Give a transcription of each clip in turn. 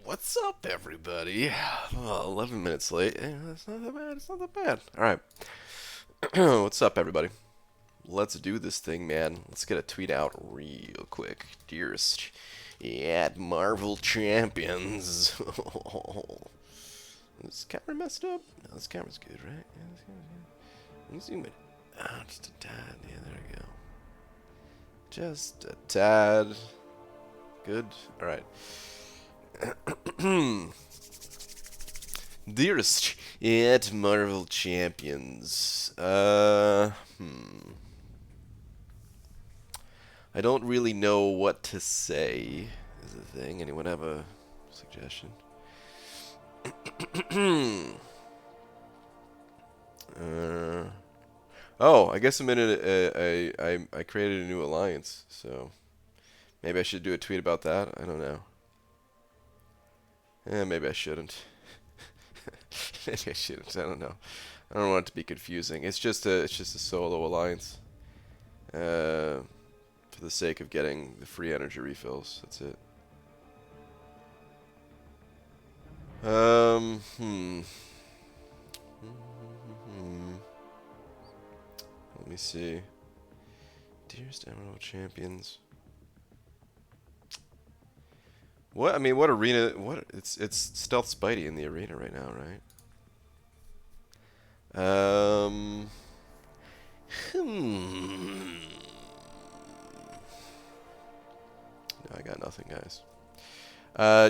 What's up, everybody? Well, 11 minutes late. That's not that bad. It's not that bad. All right. What's up, everybody? Let's do this thing, man. Let's get a tweet out real quick. Dearest at Marvel Champions. This camera messed up? No, this camera's good, right? Yeah, this camera's good. Let me zoom it. Ah, just a tad. Yeah, there we go. Just a tad. Good. All right. Dearest at Marvel Champions. I don't really know what to say, is the thing. Anyone have a suggestion? Oh, I guess I'm in I created a new alliance, so maybe I should do a tweet about that. I don't know. Maybe I shouldn't. Maybe I shouldn't. I don't know. I don't want it to be confusing. It's just a solo alliance. For the sake of getting the free energy refills. That's it. Let me see. Dearest Emerald Champions. What? I mean, what arena? What? It's Stealth Spidey in the arena right now, right? No, I got nothing, guys.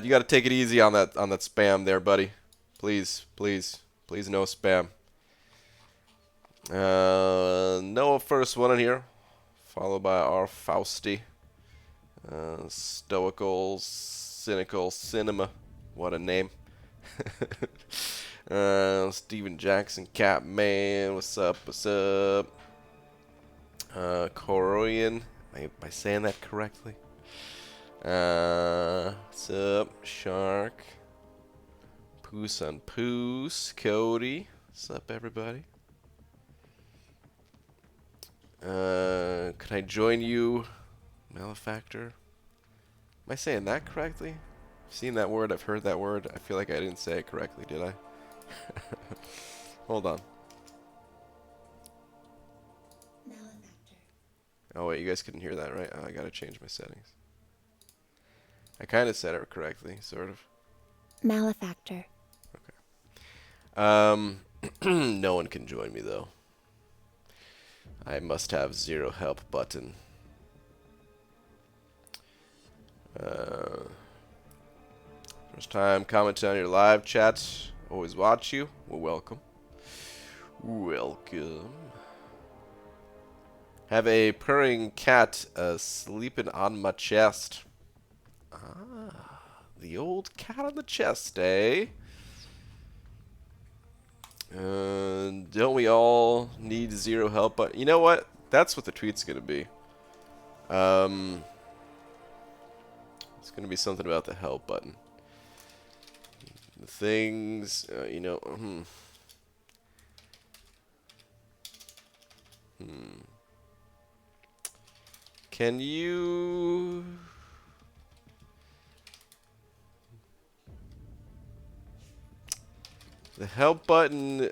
You got to take it easy on that spam there, buddy. Please, please, please, no spam. Noah first one in here, followed by our Fausti. Stoical, cynical cinema. What a name. Steven Jackson, Catman. What's up? What's up? Corian. Am I saying that correctly? What's up? Shark. Poos on Poos. Cody. What's up, everybody? Can I join you, Malefactor? Am I saying that correctly? I've seen that word. I've heard that word. I feel like I didn't say it correctly, did I? Hold on. Malefactor. Oh, wait. You guys couldn't hear that, right? Oh, I gotta change my settings. I kind of said it correctly, sort of. Malefactor. No one can join me, though. I must have 0 help button. First time commenting on your live chats. Always watch you. Well, welcome. Welcome. Have a purring cat sleeping on my chest. Ah, the old cat on the chest, eh? Don't we all need 0 help? But you know what? That's what the tweet's gonna be. It's gonna be something about the help button. The things, you know. Can you? The help button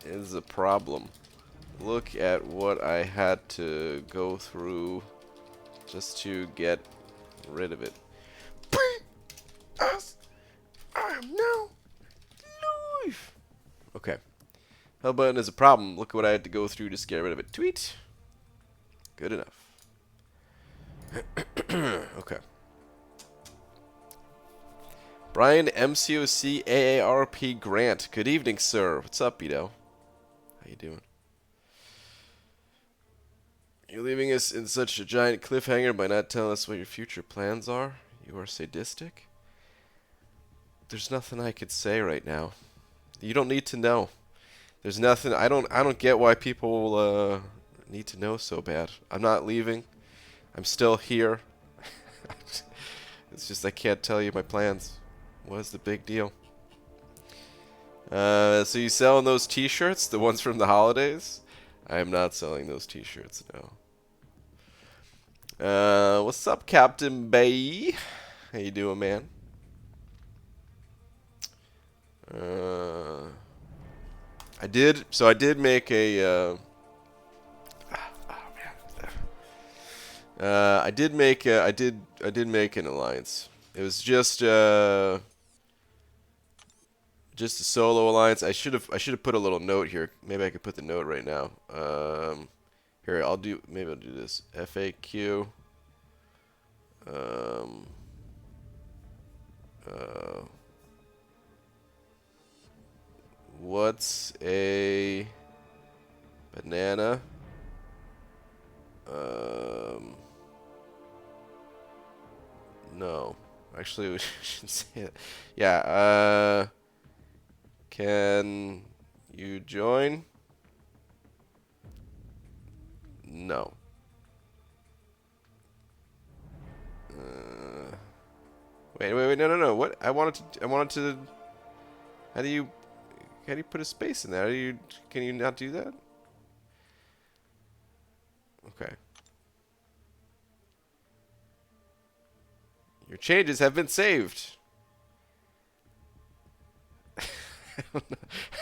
is a problem. Look at what I had to go through just to get rid of it. As I am now live. Okay. Help button is a problem. Look what I had to go through just to get rid of it. Tweet. Good enough. Okay. Brian MCOC AARP Grant. Good evening, sir. What's up, Beto? How you doing? You're leaving us in such a giant cliffhanger by not telling us what your future plans are? You are sadistic? There's nothing I could say right now. You don't need to know. There's nothing. I don't get why people need to know so bad. I'm not leaving. I'm still here. It's just I can't tell you my plans. What's the big deal? So you selling those t-shirts? The ones from the holidays? I am not selling those t-shirts, no. What's up, Captain Bay? How you doing, man? I did make a. I did make an alliance. It was just a solo alliance. I should have put a little note here. Maybe I could put the note right now. Here maybe I'll do this. FAQ. What's a banana? No. Actually, we should say it. Yeah, can you join? No. Wait, no. What? I wanted to. How do you put a space in there? Can you not do that? Okay. Your changes have been saved. I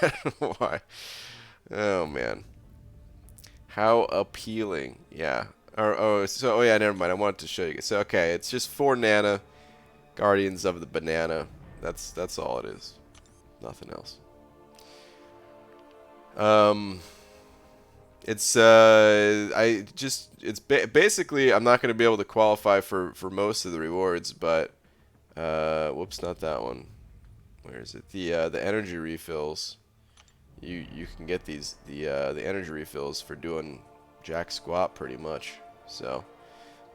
don't know why. Oh man. How appealing. Yeah. Oh yeah, never mind. I wanted to show you. So okay, it's just 4 Nana Guardians of the Banana. That's all it is. Nothing else. Basically I'm not going to be able to qualify for most of the rewards, but whoops, not that one. Where is it? The energy refills. You can get these the energy refills for doing jack squat pretty much. So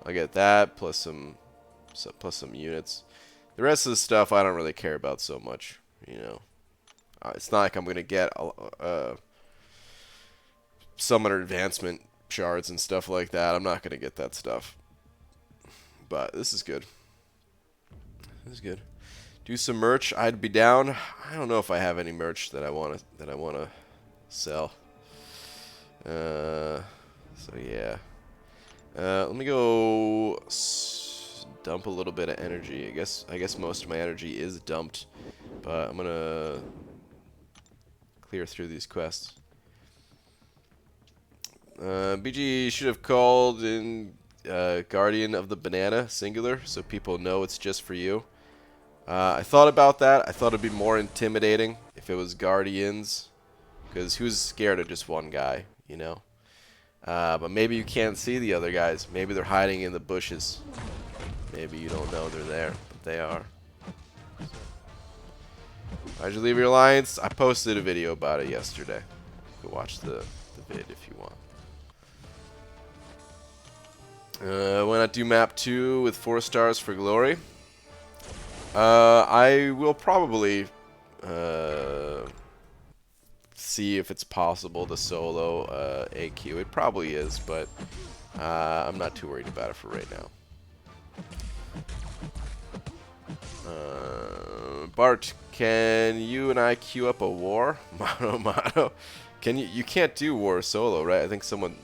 I'll get that plus some units. The rest of the stuff I don't really care about so much, you know. It's not like I'm gonna get summoner advancement shards and stuff like that. I'm not gonna get that stuff. But this is good. This is good. Do some merch. I'd be down. I don't know if I have any merch that I wanna sell. So yeah. Let me go dump a little bit of energy. I guess most of my energy is dumped, but I'm gonna clear through these quests. BG should have called in Guardian of the Banana singular, so people know it's just for you. I thought about that. I thought it'd be more intimidating if it was Guardians, because who's scared of just one guy, you know? But maybe you can't see the other guys. Maybe they're hiding in the bushes. Maybe you don't know they're there, but they are. Why'd you leave your alliance? I posted a video about it yesterday. You can watch the vid if you want. Why not do map 2 with 4 stars for glory? I will probably see if it's possible to solo AQ. It probably is, but I'm not too worried about it for right now. Bart, can you and I queue up a war? Mono. You can't do war solo, right? I think someone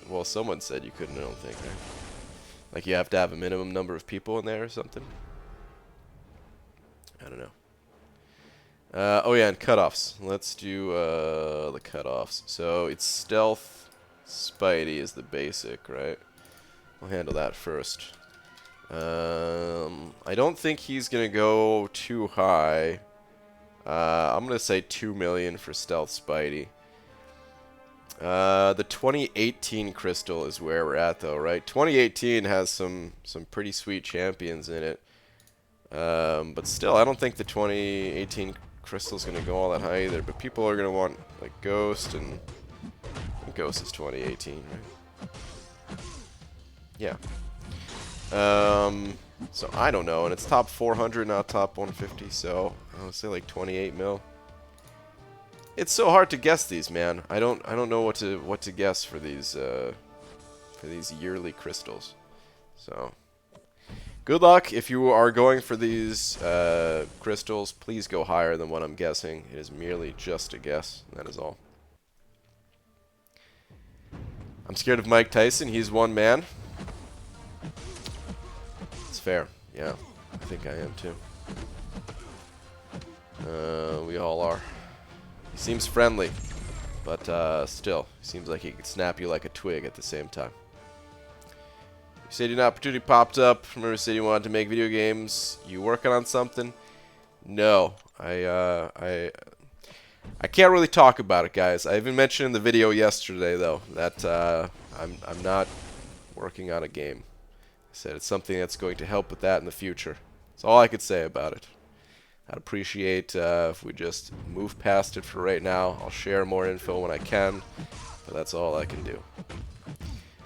said you couldn't, I don't think, right? Like you have to have a minimum number of people in there or something? I don't know. Oh yeah, and cutoffs. Let's do the cutoffs. So it's stealth, Spidey is the basic, right? We'll handle that first. I don't think he's gonna go too high. I'm gonna say 2 million for stealth Spidey. The 2018 crystal is where we're at, though, right? 2018 has some pretty sweet champions in it. But still, I don't think the 2018 crystal's gonna go all that high either. But people are gonna want like Ghost, and Ghost is 2018, right? Yeah. So I don't know, and it's top 400, not top 150. So I'll say like 28 mil. It's so hard to guess these, man. I don't know what to guess for these yearly crystals. So good luck if you are going for these crystals. Please go higher than what I'm guessing. It is merely just a guess. That is all. I'm scared of Mike Tyson. He's one man. fair. Yeah, I think I am too. We all are. He seems friendly, but still, he seems like he could snap you like a twig at the same time. You said an opportunity popped up. Remember, you said you wanted to make video games. You working on something? No, I can't really talk about it, guys. I even mentioned in the video yesterday, though, that I'm not working on a game. I said it's something that's going to help with that in the future. That's all I could say about it. I'd appreciate if we just move past it for right now. I'll share more info when I can, but that's all I can do.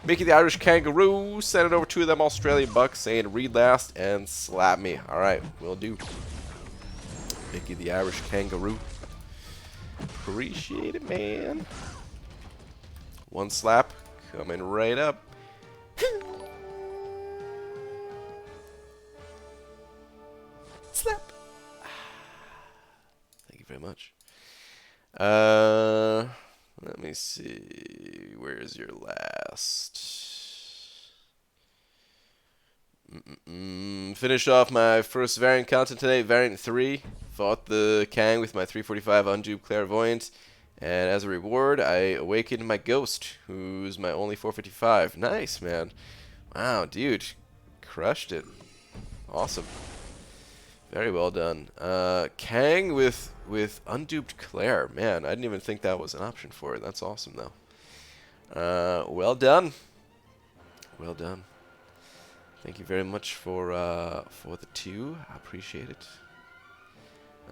Mickey the Irish Kangaroo sending over 2 of them Australian bucks saying read last and slap me. Alright, will do. Mickey the Irish Kangaroo. Appreciate it, man. 1 slap coming right up. Slap. Thank you very much. Let me see. Where is your last? Finished off my first variant content today, variant 3. Fought the Kang with my 345 unduped clairvoyant. And as a reward, I awakened my ghost, who's my only 455. Nice, man. Wow, dude. Crushed it. Awesome. Very well done. Kang with unduped Claire. Man, I didn't even think that was an option for it. That's awesome, though. Well done. Well done. Thank you very much for the 2. I appreciate it.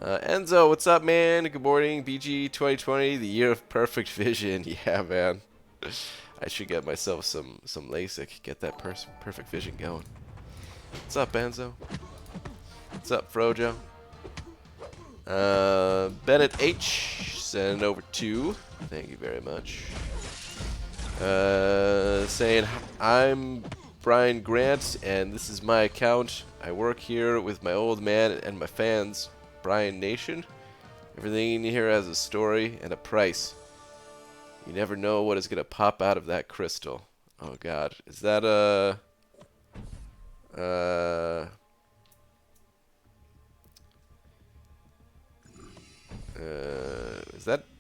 Enzo, what's up, man? Good morning. BG 2020, the year of perfect vision. Yeah, man. I should get myself some LASIK. Get that perfect vision going. What's up, Enzo? What's up, Frojo? Bennett H. Send over 2. Thank you very much. Saying, I'm Brian Grant, and this is my account. I work here with my old man and my fans, Brian Nation. Everything in here has a story and a price. You never know what is going to pop out of that crystal. Oh, God. Is that a...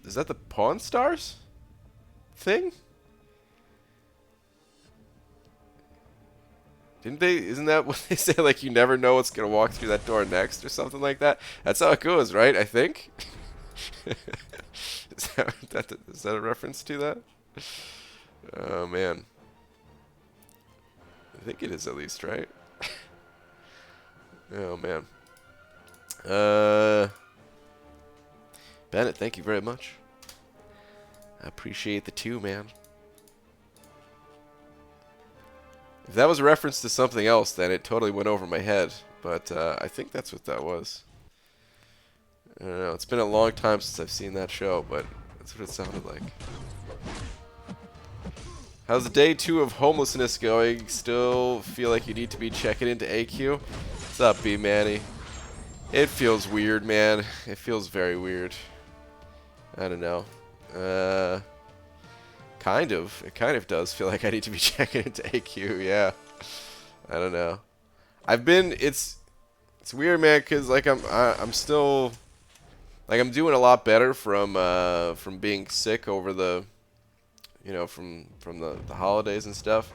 is that the Pawn Stars thing? Didn't they? Isn't that what they say? Like you never know what's gonna walk through that door next, or something like that. That's how it goes, right? I think. Is that a reference to that? Oh man, I think it is at least, right? Oh man. Bennett, thank you very much. I appreciate the 2, man. If that was a reference to something else, then it totally went over my head. But I think that's what that was. I don't know. It's been a long time since I've seen that show, but that's what it sounded like. How's the day 2 of homelessness going? Still feel like you need to be checking into AQ? What's up, B Manny? It feels weird, man. It feels very weird. I don't know. Kind of. It kind of does feel like I need to be checking into AQ. Yeah. I don't know. I've been. It's weird, man, because like I'm still like I'm doing a lot better from being sick over the, you know, from the holidays and stuff.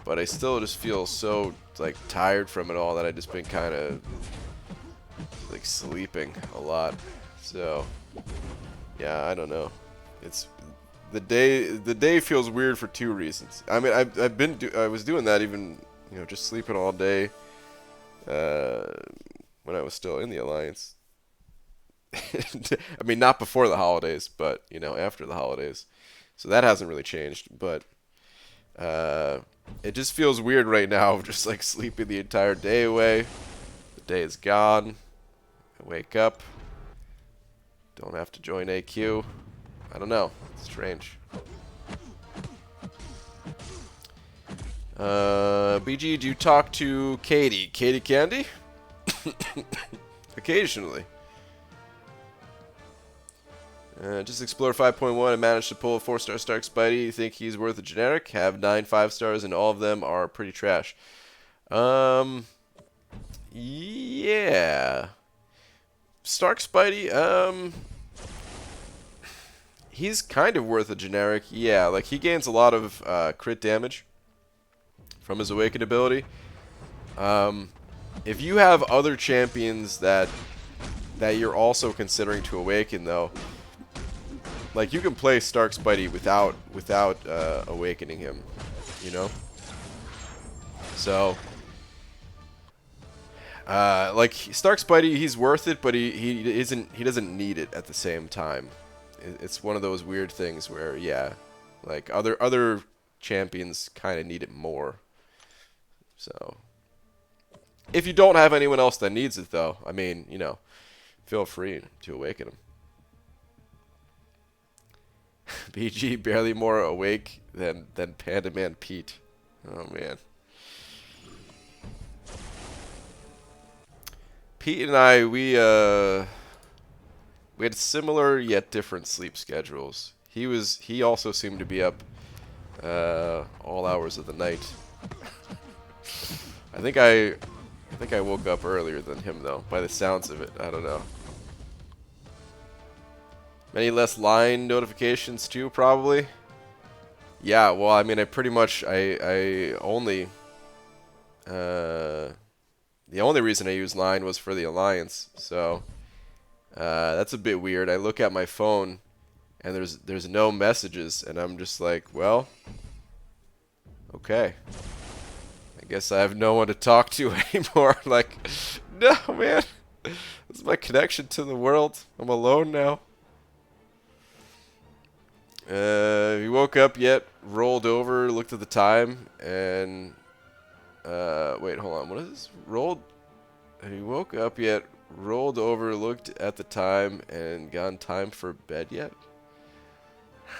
But I still just feel so like tired from it all that I just been kind of like sleeping a lot. So yeah, I don't know. It's the day feels weird for 2 reasons. I mean, I was doing that even, you know, just sleeping all day when I was still in the Alliance. I mean, not before the holidays, but you know, after the holidays. So that hasn't really changed, but it just feels weird right now, just like sleeping the entire day away. The day is gone. I wake up. Don't have to join AQ. I don't know. It's strange. BG, do you talk to Katie? Katie Candy? Occasionally. Just Explorer 5.1 and managed to pull a 4-star Stark Spidey. You think he's worth a generic? Have 9 5-stars and all of them are pretty trash. Yeah. Stark Spidey, he's kind of worth a generic. Yeah, like he gains a lot of crit damage from his Awaken ability. If you have other champions that you're also considering to awaken, though, like you can play Stark Spidey without awakening him, you know. So, like Stark Spidey, he's worth it, but he doesn't need it at the same time. It's one of those weird things where, yeah, like other champions kind of need it more. So, if you don't have anyone else that needs it, though, I mean, you know, feel free to awaken him. BG barely more awake than Panda Man Pete. Oh man. Pete and I, we had similar yet different sleep schedules. He also seemed to be up all hours of the night. I think I woke up earlier than him though, by the sounds of it. I don't know. Many less line notifications too, probably. Yeah, well, I mean, I pretty much I only the only reason I used line was for the Alliance, so that's a bit weird. I look at my phone and there's no messages, and I'm just like, well, okay. I guess I have no one to talk to anymore. Like, no, man. This is my connection to the world. I'm alone now. He woke up yet, rolled over, looked at the time, and wait, hold on. What is this? He woke up yet, rolled over, looked at the time, and gone time for bed yet?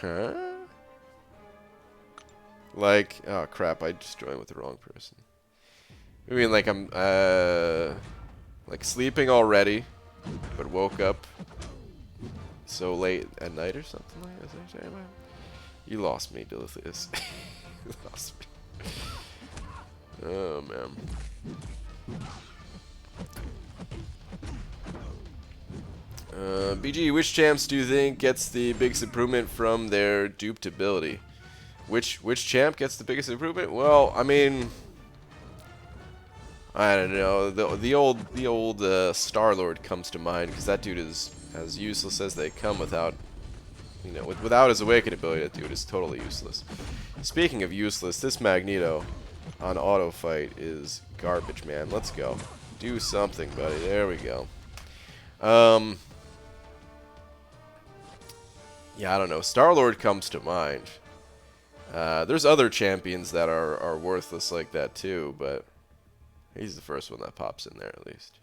Huh? Like, oh crap, I just joined with the wrong person. I mean, like I'm like sleeping already, but woke up so late at night or something like that. You lost me, Dilithius. You lost me. Oh man. BG, which champs do you think gets the biggest improvement from their duped ability? Which champ gets the biggest improvement? Well, I mean, I don't know. The old Star-Lord comes to mind, because that dude is as useless as they come without, you know, without his Awaken ability. That dude is totally useless. Speaking of useless, this Magneto on auto fight is garbage, man. Let's go. Do something, buddy. There we go. Yeah, I don't know. Star-Lord comes to mind. There's other champions that are worthless like that too, but he's the first one that pops in there at least.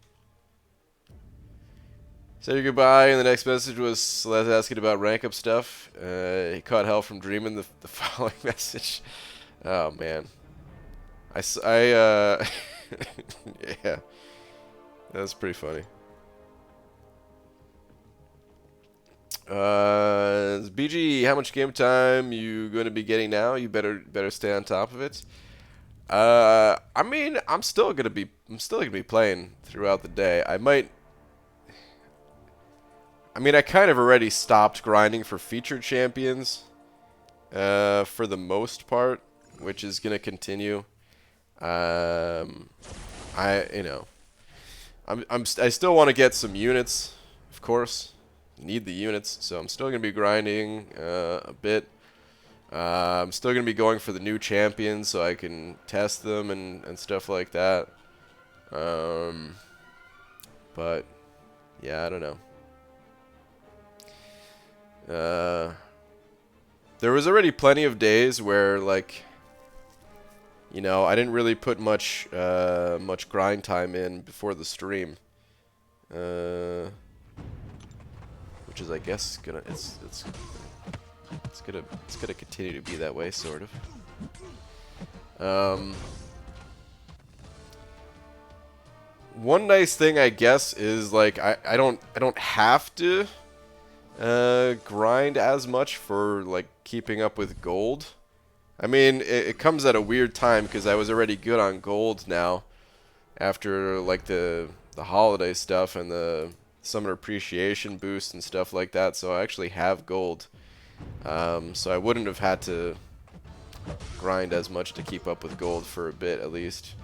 Say your goodbye, and the next message was Celeste asking about rank up stuff. He caught hell from dreaming the following message. Oh man, yeah, that's pretty funny. BG, how much game time you going to be getting now? You better stay on top of it. I mean, I'm still gonna be playing throughout the day. I kind of already stopped grinding for featured champions, for the most part, which is gonna continue. I still want to get some units, of course. Need the units, so I'm still gonna be grinding a bit. I'm still gonna be going for the new champions so I can test them and stuff like that. But yeah, I don't know. There was already plenty of days where, like, you know, I didn't really put much grind time in before the stream. Which is, I guess, it's gonna continue to be that way, sort of. One nice thing, I guess, is like I don't have to grind as much for like keeping up with gold. I mean, it comes at a weird time because I was already good on gold now, after like the holiday stuff and the summer appreciation boost and stuff like that. So I actually have gold. So I wouldn't have had to grind as much to keep up with gold for a bit at least.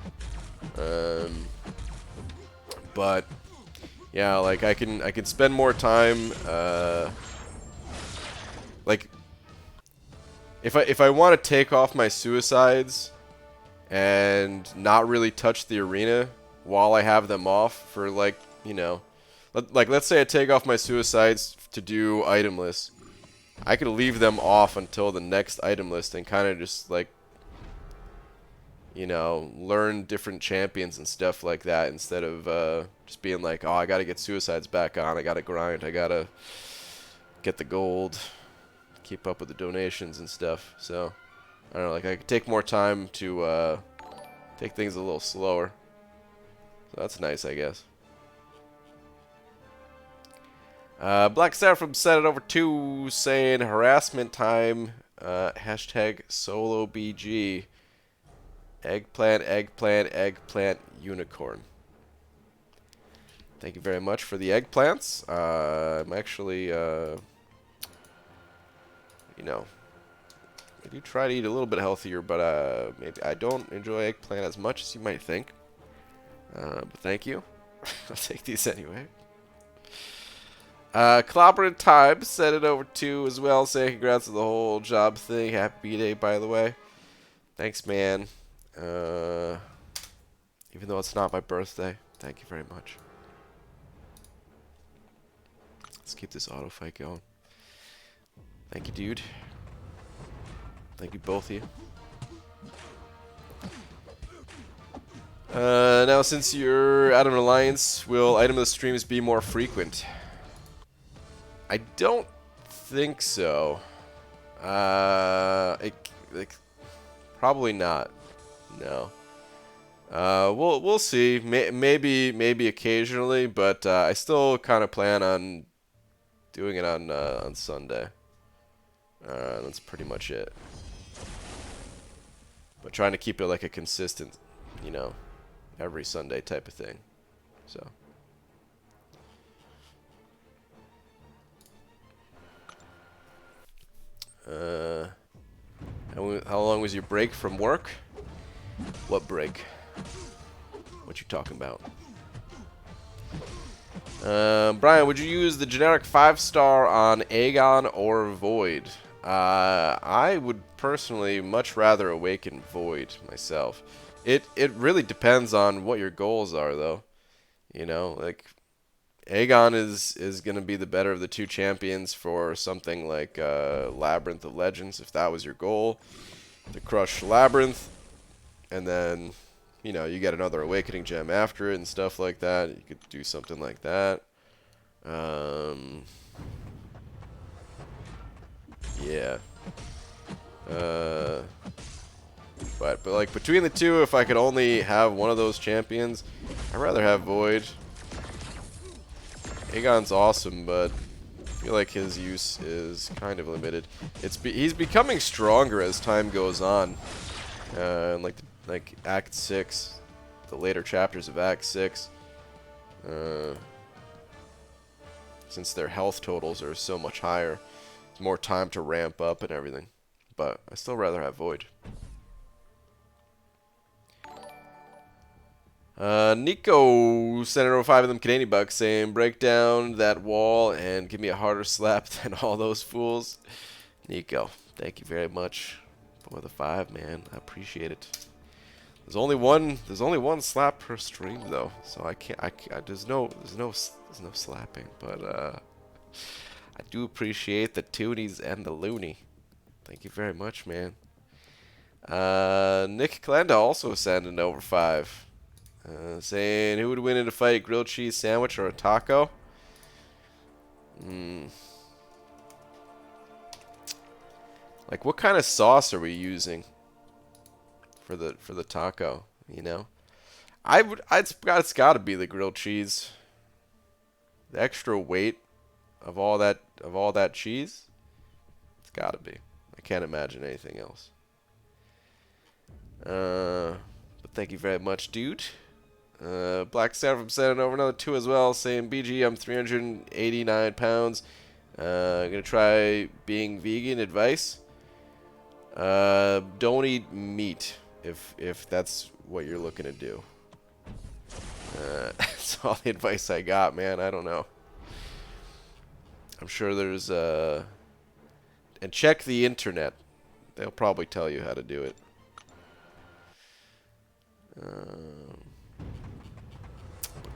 But yeah, like I can spend more time like if I want to take off my suicides and not really touch the arena while I have them off for like, you know, like let's say I take off my suicides to do item lists. I could leave them off until the next item list and kind of just like, you know, learn different champions and stuff like that instead of just being like, oh, I gotta get suicides back on, I gotta grind, I gotta get the gold, keep up with the donations and stuff. So I don't know, like I could take more time to take things a little slower. So that's nice, I guess. Black Seraphim sent it over to saying harassment time, hashtag solo BG. Eggplant, eggplant, eggplant, unicorn. Thank you very much for the eggplants. I'm actually, you know, I do try to eat a little bit healthier, but maybe I don't enjoy eggplant as much as you might think. But thank you. I'll take these anyway. Collaborative Time sent it over to as well, saying congrats on the whole job thing. Happy B-Day, by the way. Thanks, man. Even though it's not my birthday, thank you very much. Let's keep this auto fight going. Thank you, dude. Thank you, both of you. Now, since you're out of an alliance, will item of the streams be more frequent? I don't think so. Probably not. No. We'll see. Maybe occasionally, but I still kind of plan on doing it on Sunday. That's pretty much it. But trying to keep it like a consistent, you know, every Sunday type of thing. So. How long was your break from work? What break? What you talking about? Brian, would you use the generic 5-star on Aegon or Void? I would personally much rather Awaken Void myself. It really depends on what your goals are, though. You know, like Aegon is going to be the better of the two champions for something like Labyrinth of Legends, if that was your goal. To crush Labyrinth, and then, you know, you get another Awakening Gem after it and stuff like that. You could do something like that. Yeah. But like between the two, if I could only have one of those champions, I'd rather have Void. Aegon's awesome, but I feel like his use is kind of limited. He's becoming stronger as time goes on. Like Act 6, the later chapters of Act 6. Since their health totals are so much higher, it's more time to ramp up and everything. But I still rather have Void. Nico sent over 5 of them Canadian bucks saying, break down that wall and give me a harder slap than all those fools. Nico, thank you very much for the 5, man. I appreciate it. There's only one slap per stream though, so I can't. There's no slapping, but I do appreciate the toonies and the loony. Thank you very much, man. Nick Klenda also sent an over 5. Saying, who would win in a fight, grilled cheese sandwich or a taco? Like, what kind of sauce are we using for the taco? You know, it's got to be the grilled cheese. The extra weight of all that cheese, it's got to be. I can't imagine anything else. But thank you very much, dude. Black Star from sending over another 2 as well, saying BG, I'm 389 pounds. Gonna try being vegan. Advice? Don't eat meat if that's what you're looking to do. That's all the advice I got, man. I don't know. I'm sure there's and check the internet. They'll probably tell you how to do it.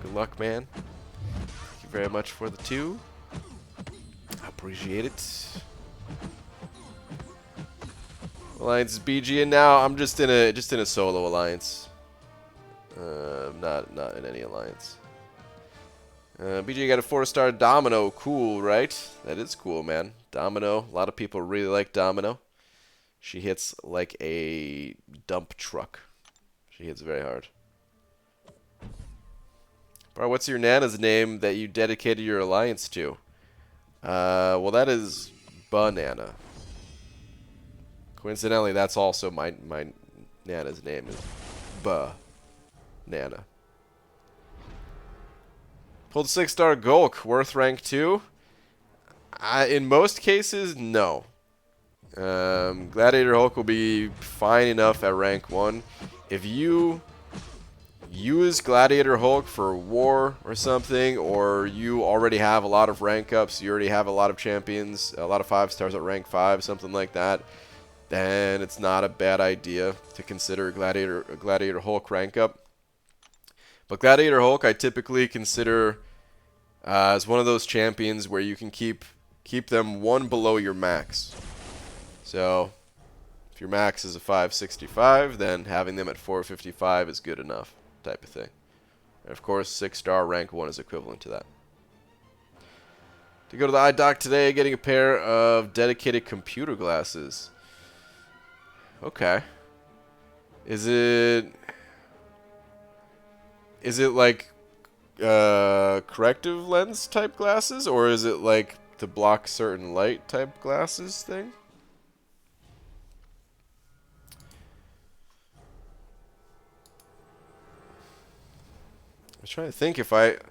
Good luck, man. Thank you very much for the 2. I appreciate it. Alliance is BG, and now I'm just in a solo alliance. Not in any alliance. BG got a 4-star Domino. Cool, right? That is cool, man. Domino. A lot of people really like Domino. She hits like a dump truck. She hits very hard. Bro, what's your Nana's name that you dedicated your alliance to? Well, that is Banana. Coincidentally, that's also my Nana's name is Nana. Pulled 6-star Gulk, worth rank 2. In most cases, no. Gladiator Hulk will be fine enough at rank 1. If you use Gladiator Hulk for war or something, or you already have a lot of rank ups, you already have a lot of champions, a lot of 5-stars at rank 5, something like that, then it's not a bad idea to consider Gladiator Hulk rank up. But Gladiator Hulk I typically consider as one of those champions where you can keep them 1 below your max. So if your max is a 565, then having them at 455 is good enough, type of thing. And of course, 6-star rank 1 is equivalent to that. To go to the eye doc today, getting a pair of dedicated computer glasses. Okay. Is it like corrective lens type glasses, or is it like to block certain light type glasses thing? I was trying to think if it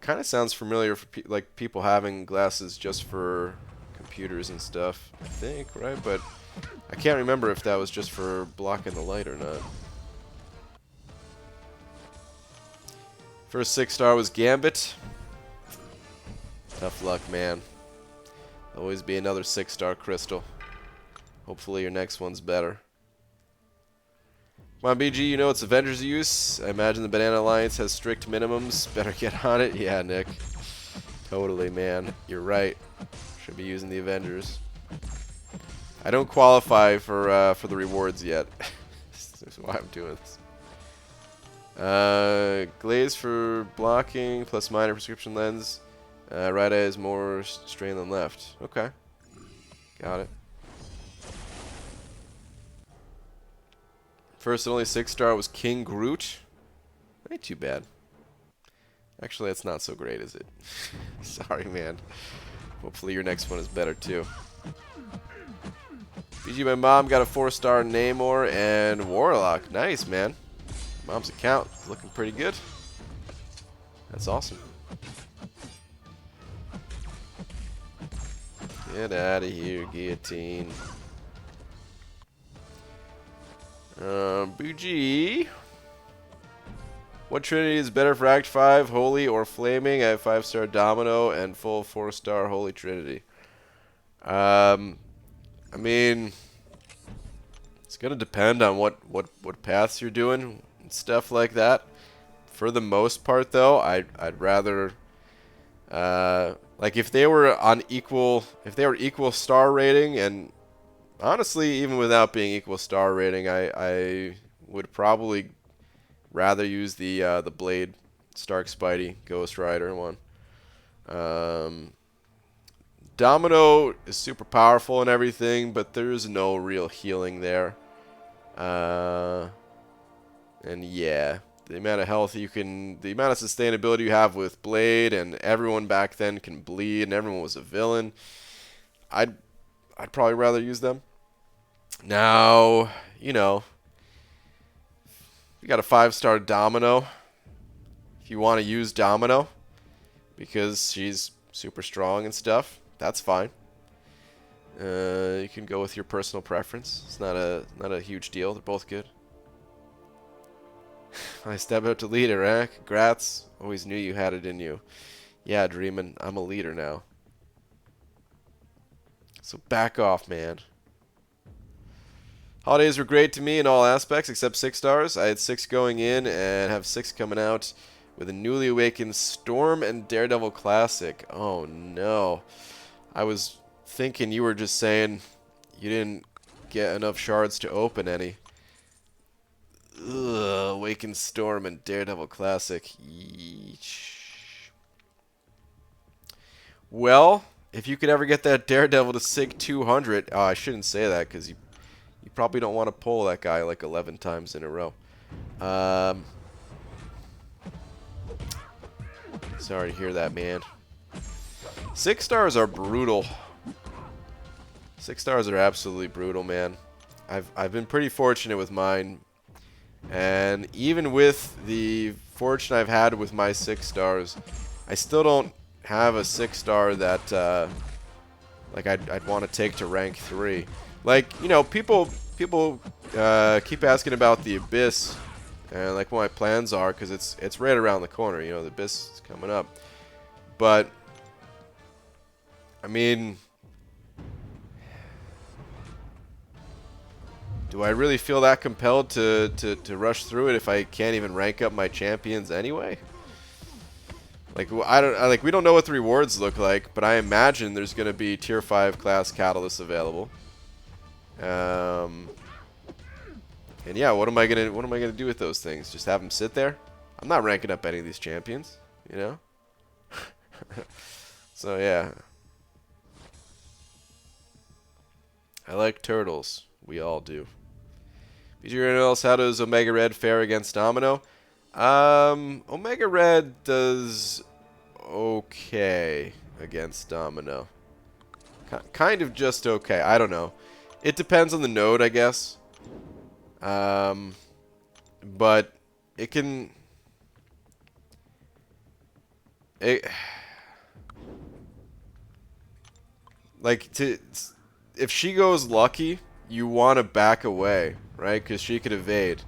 kind of sounds familiar for like people having glasses just for computers and stuff, I think, right? But I can't remember if that was just for blocking the light or not. First 6-star was Gambit. Tough luck, man. Always be another 6-star crystal. Hopefully your next one's better. Come on, BG, you know it's Avengers use. I imagine the Banana Alliance has strict minimums. Better get on it. Yeah, Nick. Totally, man. You're right. Should be using the Avengers. I don't qualify for the rewards yet. That's why I'm doing this. Glaze for blocking, plus minor prescription lens. Right eye is more strain than left. Okay. Got it. First and only 6-star was King Groot. Ain't too bad. Actually, that's not so great, is it? Sorry, man. Hopefully your next one is better, too. BG, my mom got a 4-star Namor and Warlock. Nice, man. Mom's account is looking pretty good. That's awesome. Get out of here, guillotine. BG. What Trinity is better for Act 5, Holy or Flaming? I have 5-star Domino and full 4-star Holy Trinity. I mean, it's gonna depend on what paths you're doing and stuff like that. For the most part, though, I'd rather like if they were equal star rating, and honestly, even without being equal star rating, I would probably rather use the Blade Stark Spidey Ghost Rider one. Domino is super powerful and everything, but there's no real healing there. And yeah, the amount of health the amount of sustainability you have with Blade, and everyone back then can bleed, and everyone was a villain. I'd probably rather use them. Now, you know, you got a 5-star Domino. you want to use Domino because she's super strong and stuff, that's fine. You can go with your personal preference. It's not a huge deal. They're both good. I step out to leader, eh? Congrats. Always knew you had it in you. Yeah, Dreamin', I'm a leader now. So back off, man. Holidays were great to me in all aspects except 6 stars. I had 6 going in and have 6 coming out with a newly awakened Storm and Daredevil Classic. Oh no. I was thinking you were just saying you didn't get enough shards to open any. Ugh, Awakened Storm and Daredevil Classic. Yeesh. Well, if you could ever get that Daredevil to SIG 200, oh, I shouldn't say that because you probably don't want to pull that guy like 11 times in a row. Sorry to hear that, man. 6 stars are brutal. 6 stars are absolutely brutal, man. I've been pretty fortunate with mine, and even with the fortune I've had with my 6 stars, I still don't have a 6 star that like I'd want to take to rank 3. Like, you know, people keep asking about the Abyss and like what my plans are, because it's right around the corner. You know, the Abyss is coming up, but I mean, do I really feel that compelled to rush through it if I can't even rank up my champions anyway? Like, we don't know what the rewards look like, but I imagine there's going to be tier 5 class catalysts available. And yeah, what am I gonna do with those things? Just have them sit there? I'm not ranking up any of these champions, you know. So yeah, I like turtles. We all do. BG else, how does Omega Red fare against Domino? Omega Red does okay against Domino. Kind of just okay. I don't know. It depends on the node, I guess. But it can... if she goes lucky, you want to back away, right? Because she could evade.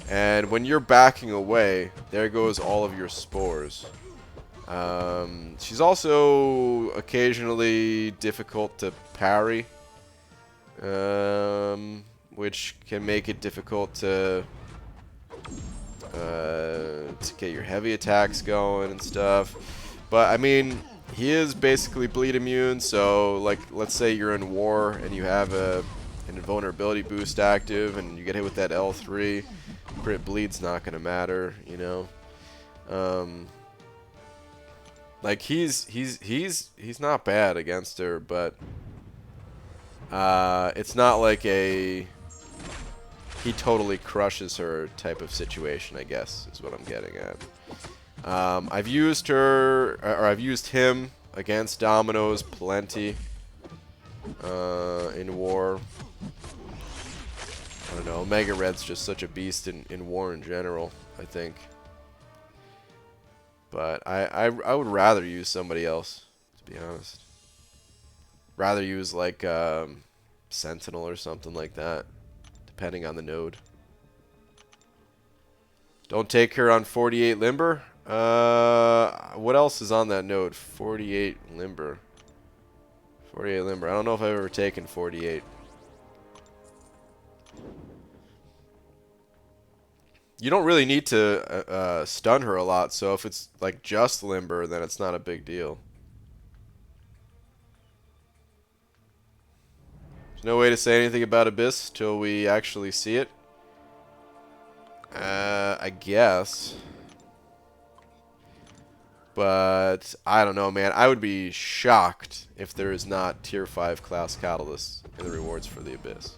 And when you're backing away, there goes all of your spores. She's also occasionally difficult to parry. Which can make it difficult to get your heavy attacks going and stuff. But I mean, he is basically bleed immune, so like, let's say you're in war and you have an invulnerability boost active and you get hit with that L3, crit bleed's not gonna matter, you know. Like he's not bad against her, but it's not like he totally crushes her type of situation, I guess, is what I'm getting at. I've used her, or I've used him against Dominoes plenty in war. I don't know, Omega Red's just such a beast in war in general, I think. But I would rather use somebody else, to be honest. Rather use like Sentinel or something like that, depending on the node. Don't take her on 48 Limber. What else is on that node? 48 Limber. 48 Limber. I don't know if I've ever taken 48. You don't really need to stun her a lot, so if it's like just Limber, then it's not a big deal. There's no way to say anything about Abyss till we actually see it. I guess. But I don't know, man. I would be shocked if there is not tier 5 class catalysts in the rewards for the Abyss.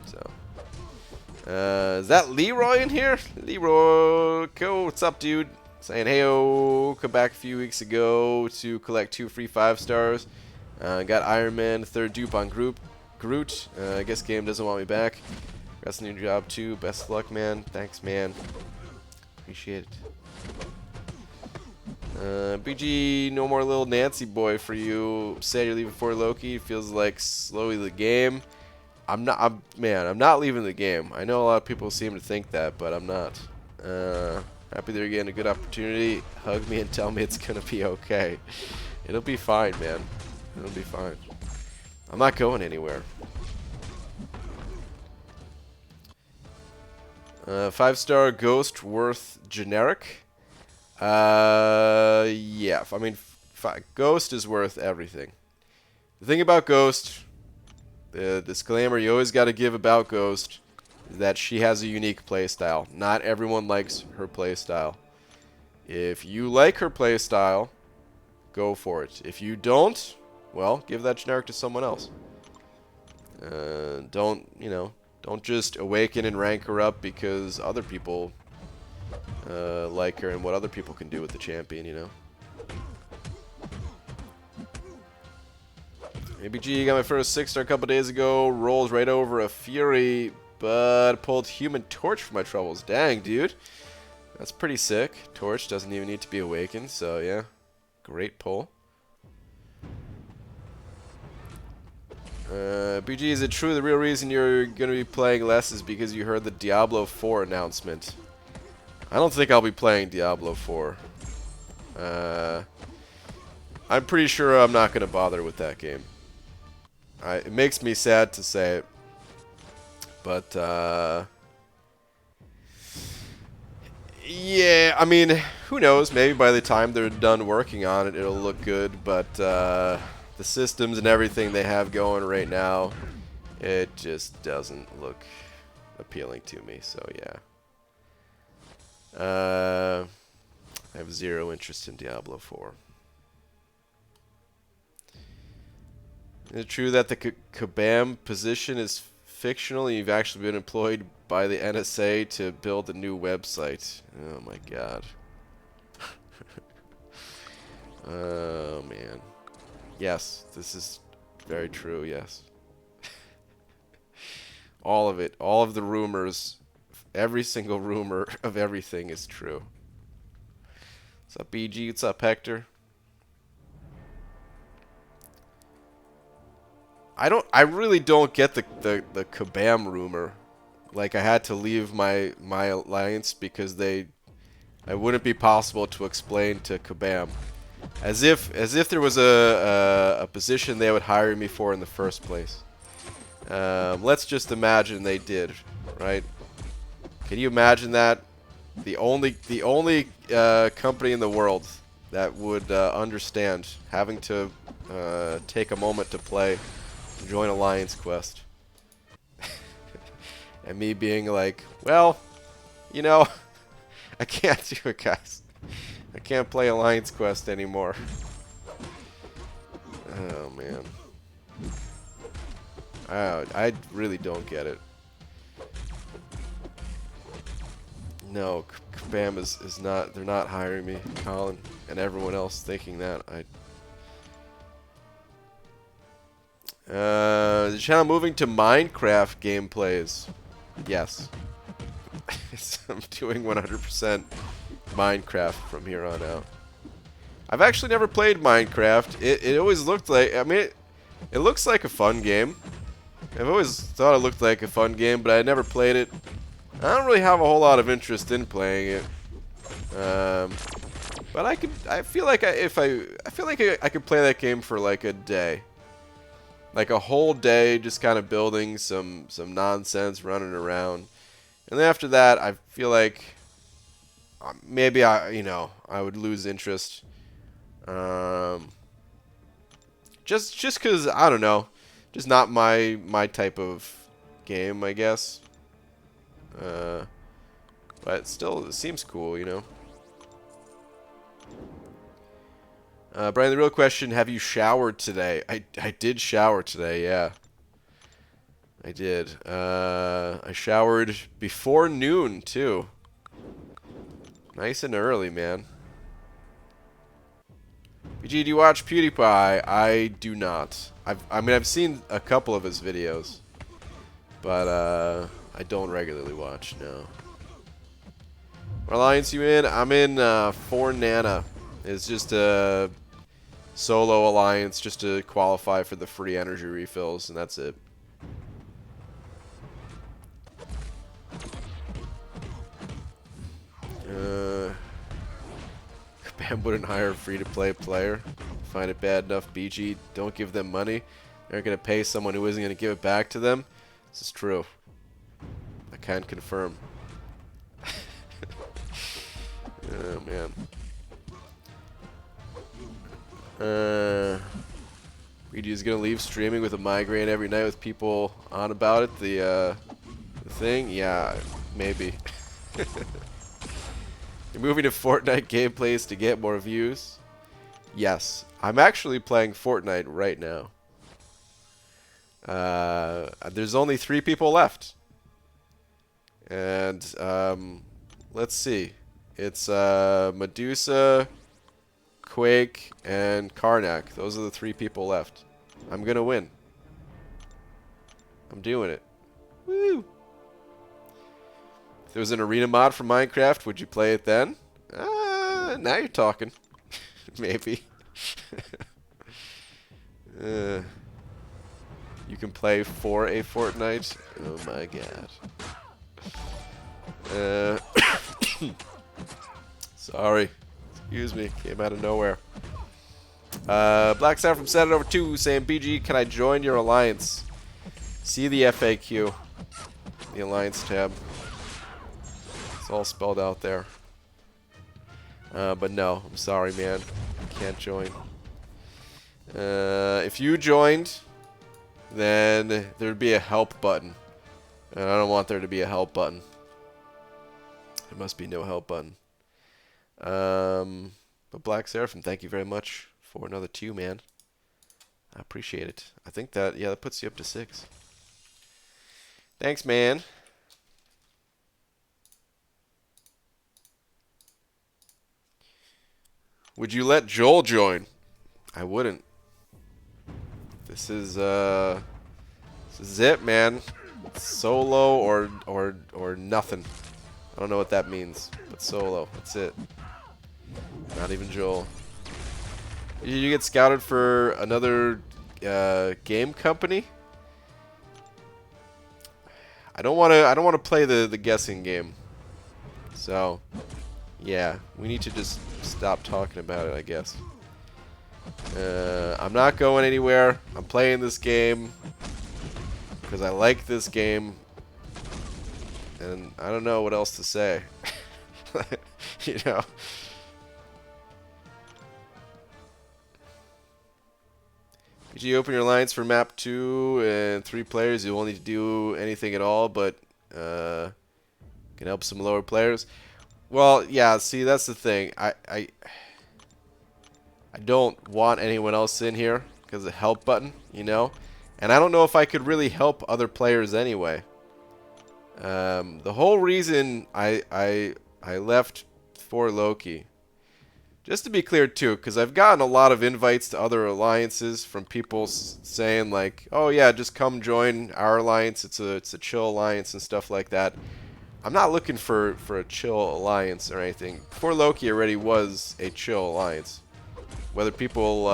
So, is that Leroy in here? Leroy, what's up, dude? Saying, hey-o, come back a few weeks ago to collect 2 free 5 stars. Got Iron Man, 3rd dupe on Groot. I guess game doesn't want me back. Got some new job too. Best of luck, man. Thanks, man. Appreciate it. BG, no more little Nancy boy for you. Say you're leaving for Loki. Feels like slowly the game. I'm not leaving the game. I know a lot of people seem to think that, but I'm not. Happy they're getting a good opportunity. Hug me and tell me it's gonna be okay. It'll be fine, man. It'll be fine. I'm not going anywhere. 5-star Ghost worth generic. Yeah. I mean, Ghost is worth everything. The thing about Ghost, the disclaimer you always got to give about Ghost, is that she has a unique playstyle. Not everyone likes her playstyle. If you like her playstyle, go for it. If you don't, well, give that generic to someone else. Don't just awaken and rank her up because other people like her and what other people can do with the champion, you know. ABG got my first 6-star a couple days ago. Rolls right over a Fury, but pulled Human Torch for my troubles. Dang, dude. That's pretty sick. Torch doesn't even need to be awakened, so yeah. Great pull. BG, is it true the real reason you're going to be playing less is because you heard the Diablo 4 announcement? I don't think I'll be playing Diablo 4. I'm pretty sure I'm not going to bother with that game. It makes me sad to say it. But, yeah, I mean, who knows? Maybe by the time they're done working on it, it'll look good. But, the systems and everything they have going right now, it just doesn't look appealing to me. So, yeah. I have zero interest in Diablo 4. Is it true that the Kabam position is fictional and you've actually been employed by the NSA to build a new website? Oh my god. Oh man. Yes, this is very true, yes. All of it, all of the rumors, every single rumor of everything is true. What's up, BG? What's up, Hector? I really don't get the Kabam rumor. Like, I had to leave my alliance because it wouldn't be possible to explain to Kabam. As if there was a position they would hire me for in the first place. Let's just imagine they did, right? Can you imagine that? The only company in the world that would understand having to take a moment to play, join Alliance Quest, and me being like, well, you know, I can't do it, guys. I can't play Alliance Quest anymore. Oh man, I really don't get it. No, Kabam is not. They're not hiring me, Colin, and everyone else thinking that. The channel moving to Minecraft gameplays. Yes. I'm doing 100% Minecraft from here on out. I've actually never played Minecraft. It always looked like, I mean, it looks like a fun game. I've always thought it looked like a fun game, but I never played it. I don't really have a whole lot of interest in playing it. But I feel like I could play that game for like a day. Like a whole day, just kind of building some nonsense, running around, and then after that, I feel like maybe I would lose interest. Just because I don't know, just not my type of game, I guess. But still, it seems cool, you know. Brian, the real question, have you showered today? I did shower today, yeah. I did. I showered before noon, too. Nice and early, man. BG, do you watch PewDiePie? I do not. I've seen a couple of his videos. But, I don't regularly watch, no. What alliance you in? I'm in 4 Nana. It's just a solo alliance just to qualify for the free energy refills, and that's it. Kabam wouldn't hire a free-to-play player. Find it bad enough, BG. Don't give them money. They're going to pay someone who isn't going to give it back to them. This is true. I can confirm. Oh, man. BG is going to leave streaming with a migraine every night with people on about it. The thing? Yeah, maybe. You're moving to Fortnite gameplays to get more views? Yes. I'm actually playing Fortnite right now. There's only 3 people left. And, let's see. It's, Medusa, Quake, and Karnak. Those are the 3 people left. I'm gonna win. I'm doing it. Woo! If there was an arena mod for Minecraft, would you play it then? Now you're talking. Maybe. You can play for a Fortnite? Oh my god. Sorry. Excuse me. Came out of nowhere. Black Star from Set It Over 2 saying, BG, can I join your alliance? See the FAQ. The alliance tab. It's all spelled out there. But no, I'm sorry, man. Can't join. If you joined, then there'd be a help button. And I don't want there to be a help button. There must be no help button. But Black Seraphim, thank you very much for another 2, man. I appreciate it. I think that, yeah, that puts you up to 6. Thanks, man. Would you let Joel join? I wouldn't. This is it, man. Solo or nothing. I don't know what that means, but solo. That's it. Not even Joel. Did you get scouted for another game company? I don't want to play the guessing game. So, yeah, we need to just stop talking about it, I guess. I'm not going anywhere. I'm playing this game because I like this game, and I don't know what else to say. You know. If you open your lines for map 2 and 3 players, you won't need to do anything at all, but can help some lower players. Well, yeah, see, that's the thing. I don't want anyone else in here because of the help button, you know? And I don't know if I could really help other players anyway. The whole reason I left for Loki, just to be clear too, because I've gotten a lot of invites to other alliances from people saying like, oh yeah, just come join our alliance. It's a chill alliance and stuff like that. I'm not looking for a chill alliance or anything. For Loki already was a chill alliance. Whether people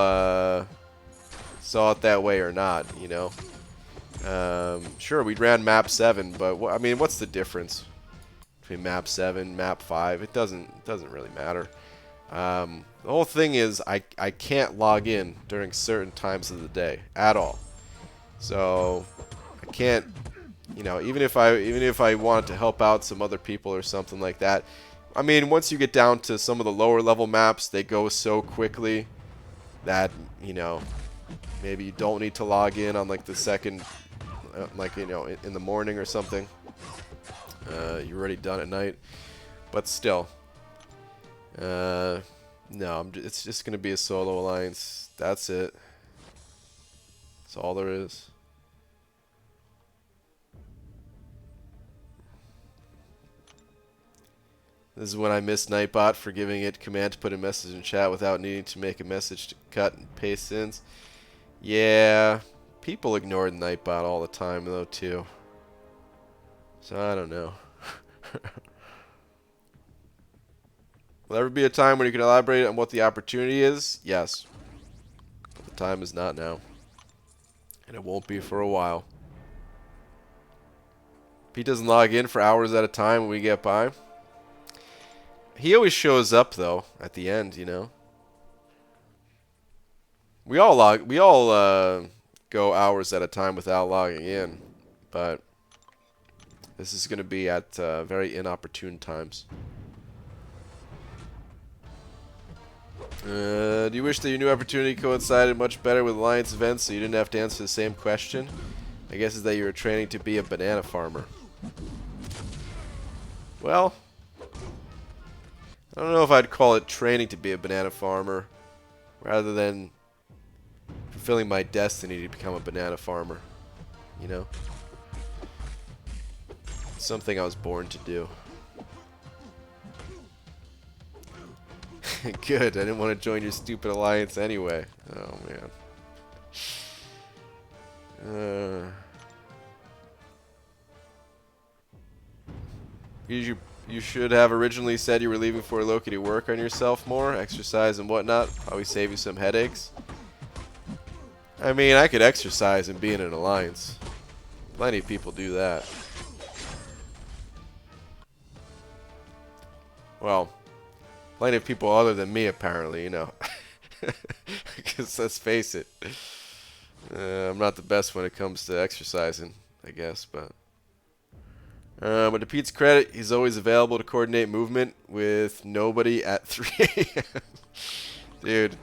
saw it that way or not, you know. Sure, we ran map 7, but I mean, what's the difference between map 7, map 5? It doesn't really matter. The whole thing is I can't log in during certain times of the day at all. So I can't, you know, even if I wanted to help out some other people or something like that. I mean, once you get down to some of the lower level maps, they go so quickly that, you know, maybe you don't need to log in on like the second, like, you know, in the morning or something. You're already done at night. But still. No, it's just going to be a solo alliance. That's it. That's all there is. This is when I miss Nightbot for giving it command to put a message in chat without needing to make a message to cut and paste sins. Yeah, people ignore Nightbot all the time though too. So I don't know. Will there ever be a time when you can elaborate on what the opportunity is? Yes. But the time is not now. And it won't be for a while. Pete doesn't log in for hours at a time when we get by. He always shows up, though, at the end, you know. We all go hours at a time without logging in. But this is going to be at very inopportune times. Do you wish that your new opportunity coincided much better with Alliance events so you didn't have to answer the same question? I guess it's that you were training to be a banana farmer. Well, I don't know if I'd call it training to be a banana farmer rather than fulfilling my destiny to become a banana farmer. You know? It's something I was born to do. Good, I didn't want to join your stupid alliance anyway. Oh, man. You should have originally said you were leaving for Loki to work on yourself more, exercise and whatnot. Probably save you some headaches. I mean, I could exercise and be in an alliance. Plenty of people do that. Well, plenty of people other than me, apparently, you know. Because let's face it, I'm not the best when it comes to exercising, I guess, but to Pete's credit, he's always available to coordinate movement with nobody at 3 a.m. Dude,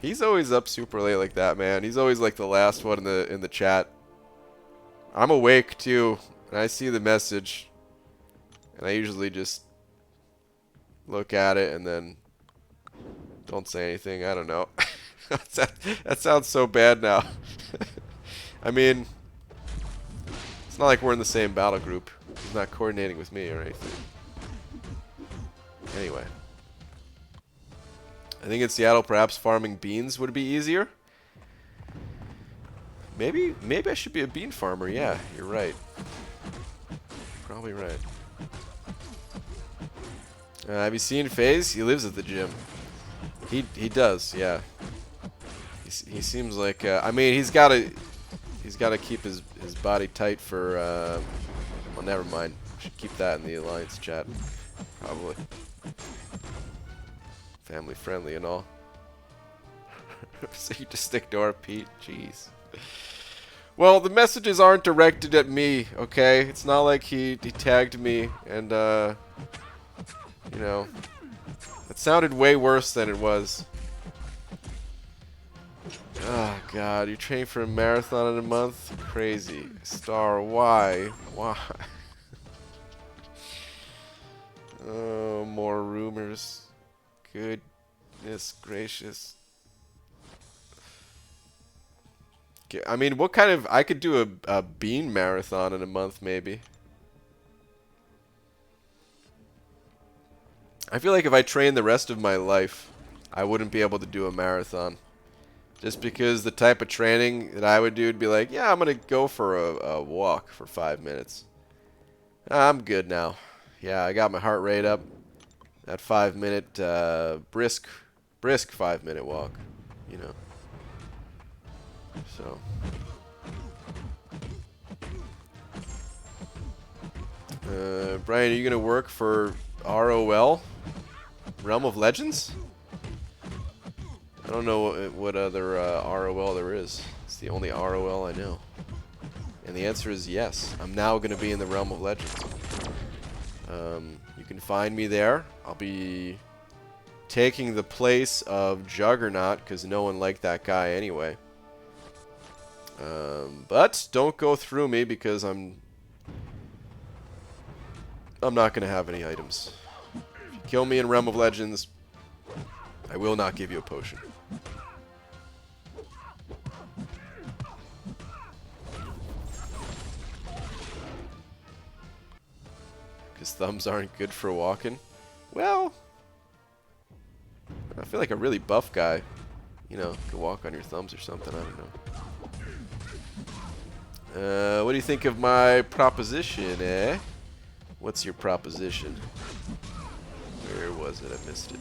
he's always up super late like that, man. He's always like the last one in the chat. I'm awake too, and I see the message, and I usually just look at it and then don't say anything. I don't know. That sounds so bad now. I mean, it's not like we're in the same battle group. He's not coordinating with me or anything. Anyway. I think in Seattle, perhaps farming beans would be easier. Maybe I should be a bean farmer. Yeah, you're right. Probably right. Have you seen FaZe? He lives at the gym. He does, yeah. He seems like I mean he's gotta keep his body tight for well, never mind. Should keep that in the alliance chat. Probably. Family friendly and all. So you just ignore Pete? Jeez. Well, the messages aren't directed at me, okay? It's not like he tagged me and you know, it sounded way worse than it was. Oh god, you train for a marathon in a month? Crazy. Star, why? Why? Oh, more rumors. Goodness gracious. I mean, what kind of... I could do a bean marathon in a month, maybe. I feel like if I trained the rest of my life, I wouldn't be able to do a marathon. Just because the type of training that I would do would be like, yeah, I'm going to go for a walk for 5 minutes. I'm good now. Yeah, I got my heart rate up. That 5-minute, brisk 5-minute walk, you know. So. Brian, are you going to work for ROL? Realm of Legends? I don't know what other ROL there is. It's the only ROL I know. And the answer is yes. I'm now going to be in the Realm of Legends. You can find me there. I'll be taking the place of Juggernaut because no one liked that guy anyway. But don't go through me because I'm not going to have any items. If you kill me in Realm of Legends, I will not give you a potion. Because thumbs aren't good for walking. Well, I feel like a really buff guy, you know, could walk on your thumbs or something. I don't know. What do you think of my proposition, eh? What's your proposition? Where was it? I missed it.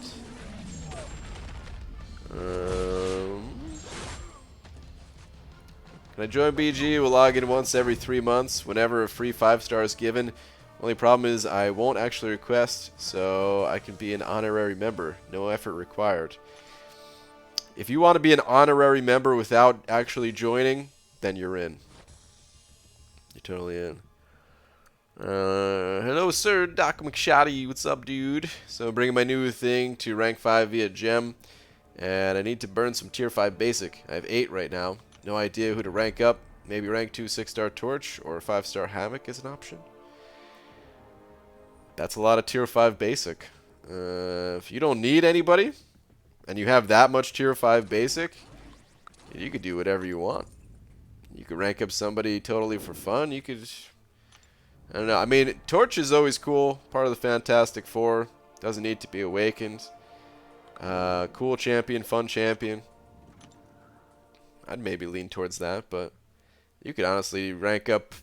Can I join BG? We'll log in once every 3 months whenever a free 5-star is given. Only problem is I won't actually request, so I can be an honorary member. No effort required. If you want to be an honorary member without actually joining, then you're in. You're totally in. Hello, sir. Doc McShotty. What's up, dude? So I'm bringing my new thing to rank 5 via gem, and I need to burn some tier 5 basic. I have 8 right now. No idea who to rank up. Maybe rank 2 6-star torch or 5-star hammock is an option. That's a lot of tier 5 basic. If you don't need anybody, and you have that much tier 5 basic, you could do whatever you want. You could rank up somebody totally for fun. You could, I don't know. I mean, torch is always cool. Part of the Fantastic Four. Doesn't need to be awakened. Cool champion, fun champion. I'd maybe lean towards that, but you could honestly rank up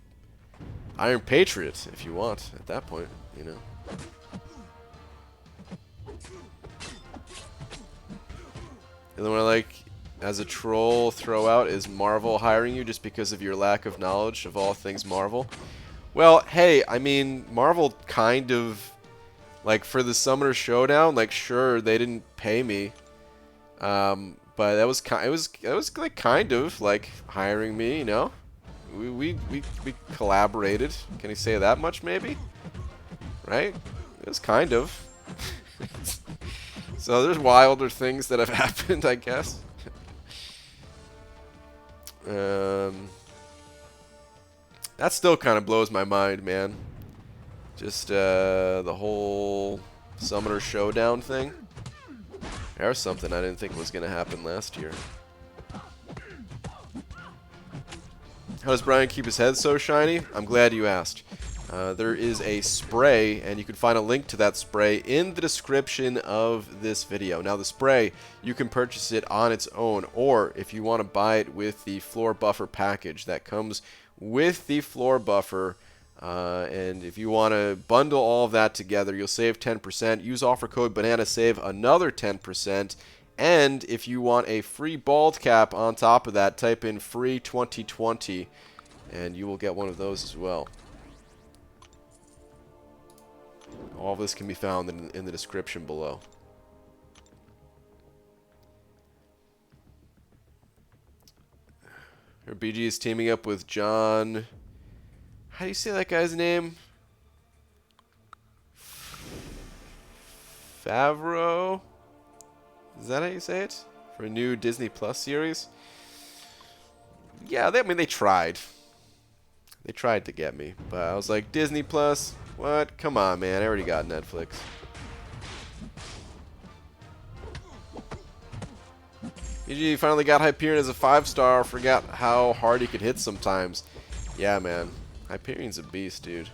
Iron Patriot if you want at that point, you know. The other one I like as a troll throw out is Marvel hiring you just because of your lack of knowledge of all things Marvel. Well, hey, I mean, Marvel kind of, like, for the Summoner Showdown, like, sure, they didn't pay me, but that was like kind of like hiring me, you know. We collaborated. Can you say that much, maybe? Right? It was kind of. So there's wilder things that have happened, I guess. That still kind of blows my mind, man. Just the whole Summoner Showdown thing. There's something I didn't think was going to happen last year. How does Brian keep his head so shiny? I'm glad you asked. There is a spray, and you can find a link to that spray in the description of this video. Now, the spray, you can purchase it on its own, or if you want to buy it with the floor buffer package that comes with the floor buffer, and if you want to bundle all of that together, you'll save 10%. Use offer code BANANA, save another 10%. And if you want a free bald cap on top of that, type in free 2020, and you will get one of those as well. All of this can be found in the description below. Here BG is teaming up with John. How do you say that guy's name? Favreau? Is that how you say it? For a new Disney Plus series? Yeah, I mean, they tried. They tried to get me. But I was like, Disney Plus? What? Come on, man. I already got Netflix. BG finally got Hyperion as a 5-star. Forgot how hard he could hit sometimes. Yeah, man. Hyperion's a beast, dude.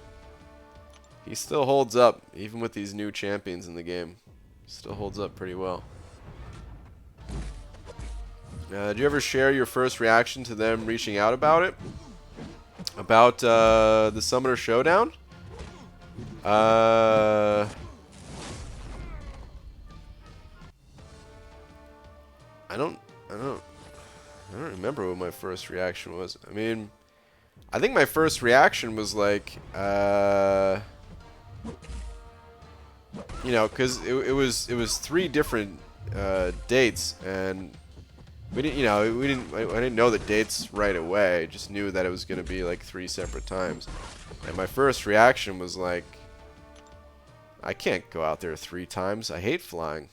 He still holds up, even with these new champions in the game. Still holds up pretty well. Did you ever share your first reaction to them reaching out about it? About the Summoner Showdown? I don't remember what my first reaction was. I mean, I think my first reaction was like, you know, because it was 3 different dates, and we didn't, you know, I didn't know the dates right away. I just knew that it was going to be like 3 separate times, and my first reaction was like, I can't go out there 3 times. I hate flying.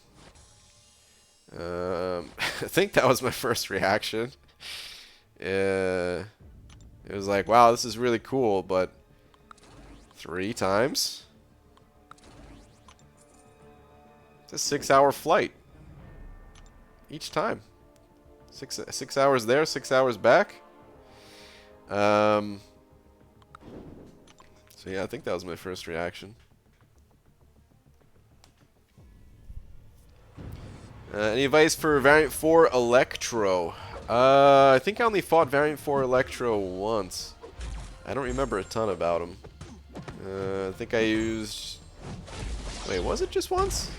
I think that was my first reaction. It was like, wow, this is really cool, but 3 times? It's a 6-hour flight. Each time. 6 hours there, 6 hours back. So yeah, I think that was my first reaction. Any advice for Variant 4 Electro? I think I only fought Variant 4 Electro once. I don't remember a ton about him. I think I used... Wait, was it just once?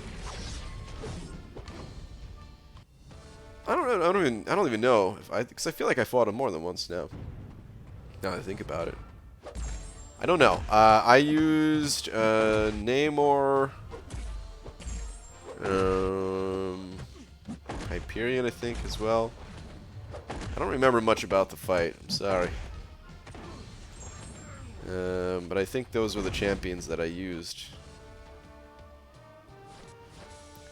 I don't know. I don't even know if because I feel like I fought him more than once now. Now that I think about it, I don't know. I used Namor, Hyperion, I think, as well. I don't remember much about the fight. I'm sorry. But I think those were the champions that I used.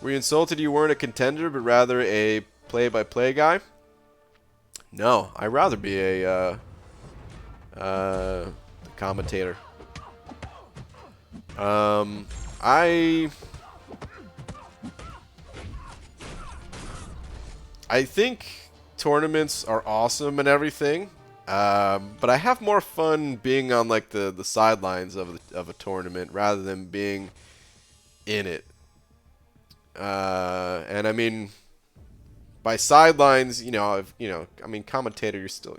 Were you insulted you weren't a contender, but rather a play-by-play guy? No, I'd rather be a commentator. I think tournaments are awesome and everything, but I have more fun being on like the sidelines of a tournament rather than being in it. And I mean, by sidelines, I mean commentator, you're still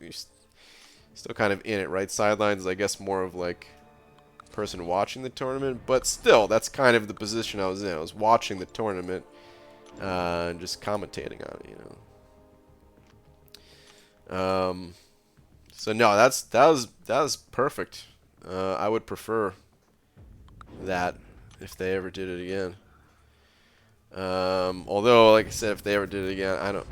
kind of in it, right? Sidelines, I guess, more of like person watching the tournament, but still, that's kind of the position I was in. I was watching the tournament and just commentating on it, So no, that was perfect. I would prefer that if they ever did it again. Although, like I said, if they ever did it again, I don't,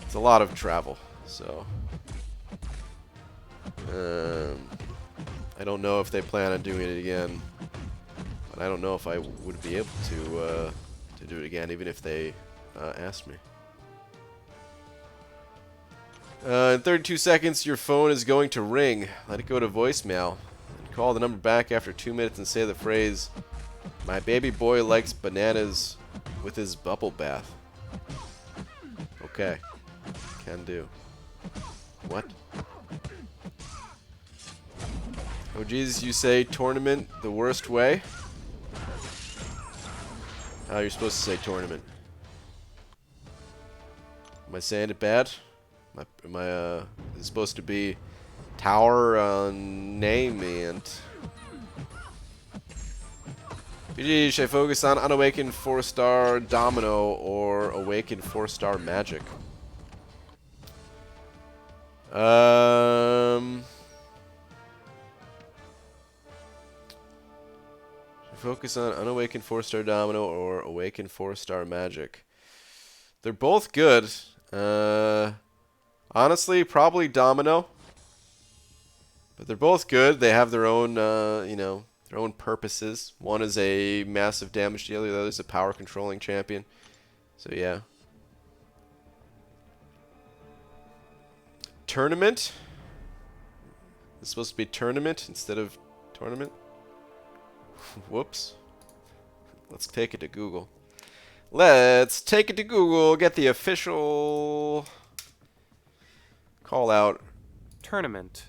it's a lot of travel, so I don't know if they plan on doing it again, but I don't know if I would be able to do it again, even if they asked me. In 32 seconds, your phone is going to ring. Let it go to voicemail. And call the number back after 2 minutes and say the phrase, "My baby boy likes bananas with his bubble bath." Okay. Can do. What? Oh, Jesus, you say tournament the worst way? Oh, you're supposed to say tournament. Am I saying it bad? Am I is it supposed to be tower name and... BG, should I focus on Unawakened 4-star Domino or Awakened 4-star Magic? Focus on Unawakened 4-star Domino or Awakened 4-star Magic. They're both good. Honestly, probably Domino. But they're both good. They have their own, their own purposes. One is a massive damage dealer, the other is a power controlling champion. So yeah. Tournament? It's supposed to be tournament instead of tournament? Whoops. Let's take it to Google. Let's take it to Google. Get the official call out. Tournament.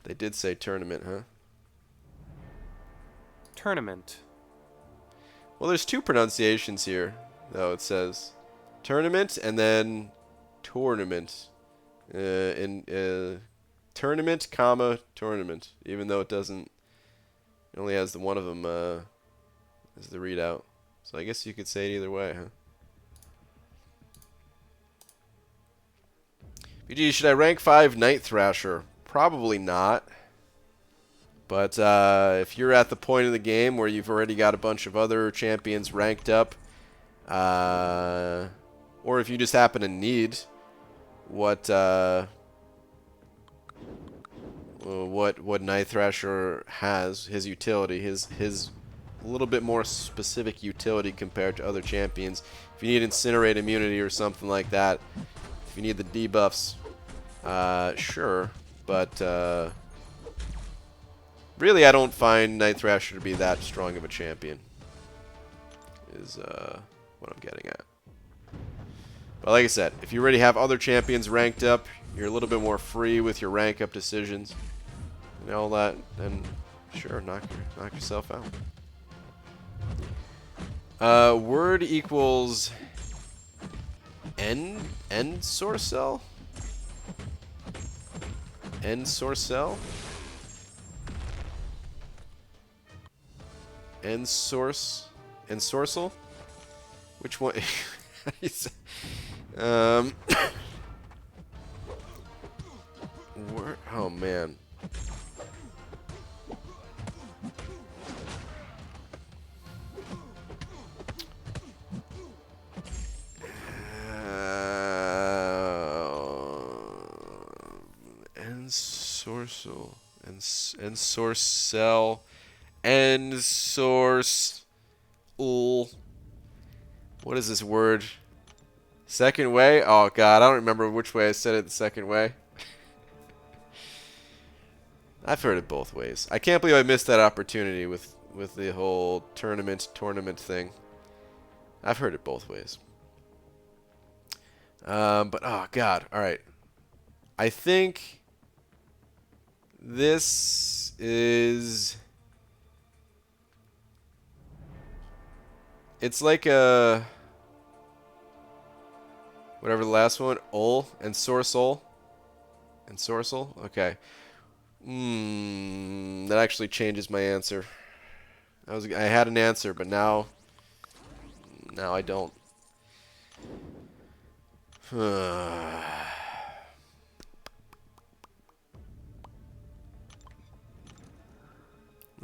They did say tournament, huh? Tournament. Well, there's two pronunciations here, though. It says tournament and then tournament. Tournament, comma, tournament. Even though it doesn't... It only has the one of them as the readout. So I guess you could say it either way, huh? BG, should I rank 5 Night Thrasher? Probably not. But if you're at the point of the game where you've already got a bunch of other champions ranked up, or if you just happen to need what Night Thrasher has, his utility, his a little bit more specific utility compared to other champions. If you need Incinerate immunity or something like that, if you need the debuffs, sure. But really, I don't find Night Thrasher to be that strong of a champion, is what I'm getting at. But like I said, if you already have other champions ranked up, you're a little bit more free with your rank up decisions and all that, then sure, knock yourself out. Word equals Ensorcel? Ensorcel? Ensorcel? Which one? um, where? Oh man. Ensorcel. Ensorcel. Ensorce. What is this word? Second way? Oh god, I don't remember which way I said it the second way. I've heard it both ways. I can't believe I missed that opportunity with the whole tournament thing. I've heard it both ways. But oh god, all right. I think this is. It's like a. Whatever the last one, ol and sorcel. And sorcel? Okay. That actually changes my answer. I had an answer, but now I don't. Let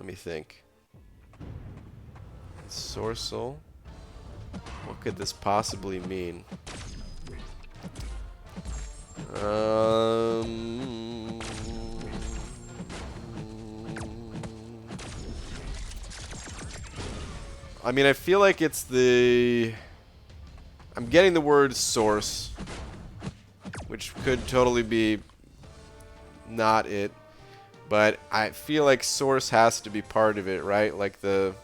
me think. Sorcel? What could this possibly mean? I mean, I feel like it's the... I'm getting the word source, which could totally be not it, but I feel like source has to be part of it, right? Like the...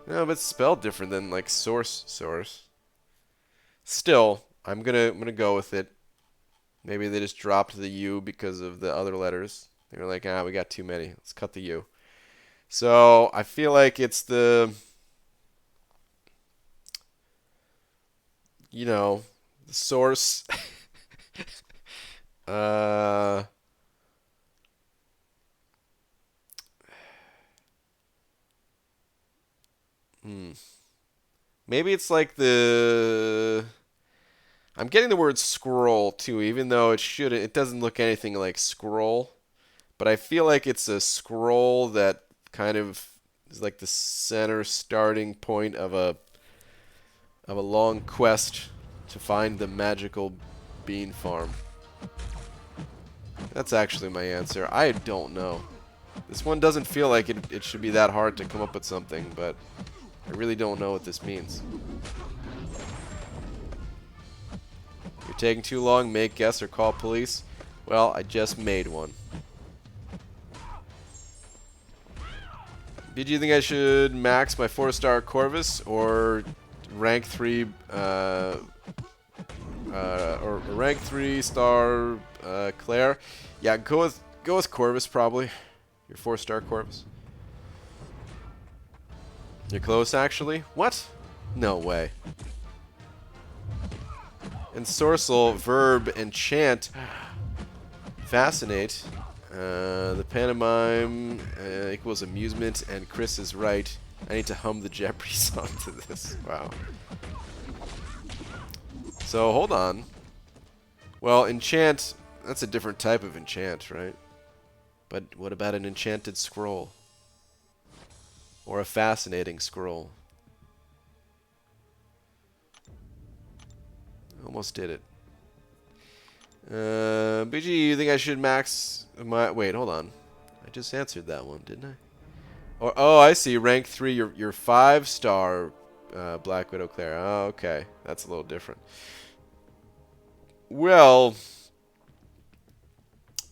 No, but it's spelled different than like source. Still, I'm gonna go with it. Maybe they just dropped the U because of the other letters. They were like, we got too many. Let's cut the U. So I feel like it's the, the source. Maybe it's like the... I'm getting the word scroll too, even though it doesn't look anything like scroll. But I feel like it's a scroll that kind of is like the center starting point of a long quest to find the magical bean farm. That's actually my answer. I don't know. This one doesn't feel like it should be that hard to come up with something, but I really don't know what this means. You're taking too long, make guess or call police. Well, I just made one. Do you think I should max my 4-star Corvus or rank 3 or rank 3-star Claire? Yeah, go with Corvus probably. Your 4-star Corvus. You're close actually? What? No way. Ensorcel, verb, enchant, fascinate. The pantomime equals amusement, and Chris is right. I need to hum the Jeopardy song to this. Wow. So, hold on. Well, enchant, that's a different type of enchant, right? But what about an enchanted scroll? Or a fascinating scroll? Almost did it. BG, you think I should max my... Wait, hold on. I just answered that one, didn't I? Or, oh, I see. Rank 3, your 5-star Black Widow Claire. Oh, okay. That's a little different. Well,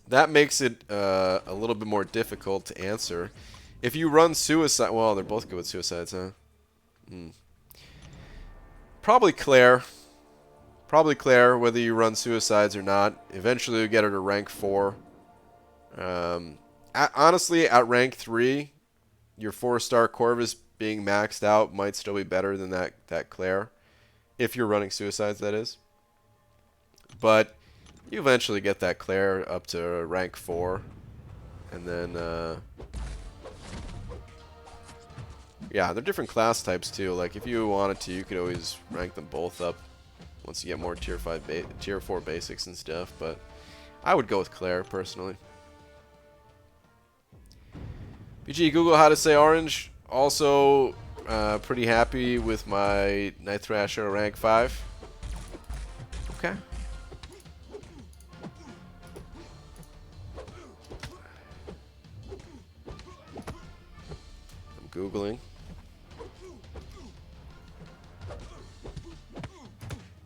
that makes it a little bit more difficult to answer. If you run suicide... Well, they're both good with suicides, huh? Probably Claire. Probably Claire, whether you run suicides or not. Eventually you'll get her to rank 4. Honestly, at rank 3, your 4-star Corvus being maxed out might still be better than that Claire. If you're running suicides, that is. But you eventually get that Claire up to rank 4. And then... Yeah, they're different class types too. Like if you wanted to, you could always rank them both up once you get more tier 4 basics and stuff, but I would go with Claire personally. BG, Google how to say orange. Also, pretty happy with my Night Thrasher rank 5. Okay. I'm Googling.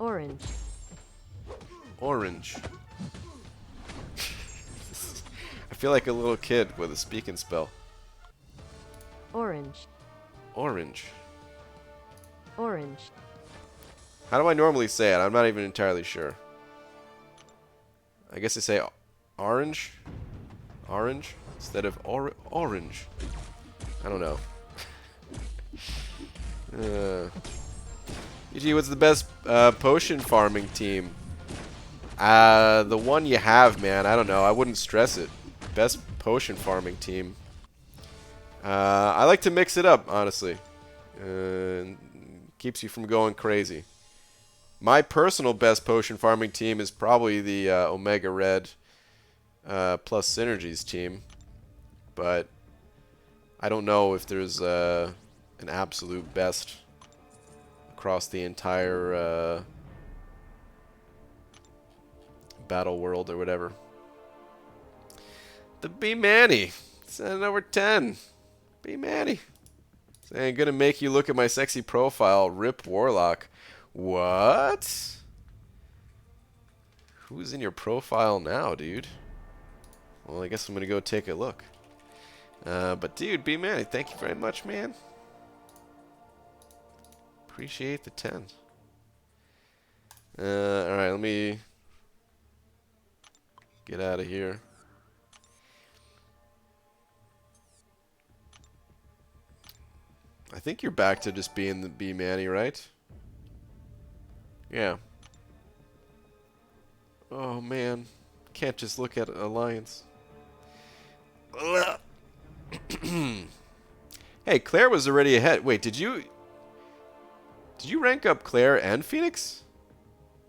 Orange. Orange. I feel like a little kid with a speak and spell. Orange. Orange. Orange. How do I normally say it? I'm not even entirely sure. I guess I say orange? Orange? Instead of orange. I don't know. EG, what's the best potion farming team? The one you have, man. I don't know. I wouldn't stress it. Best potion farming team. I like to mix it up, honestly. Keeps you from going crazy. My personal best potion farming team is probably the Omega Red plus Synergies team. But I don't know if there's an absolute best across the entire battle world or whatever. The B Manny. Send over 10. B Manny. Saying gonna make you look at my sexy profile. Rip Warlock. What? Who's in your profile now, dude? Well, I guess I'm gonna go take a look. But dude, B Manny, thank you very much, man. Appreciate the 10. Alright, let me get out of here. I think you're back to just being the B Manny, right? Yeah. Oh man. Can't just look at Alliance. Hey, Claire was already ahead. Wait, did you rank up Claire and Phoenix?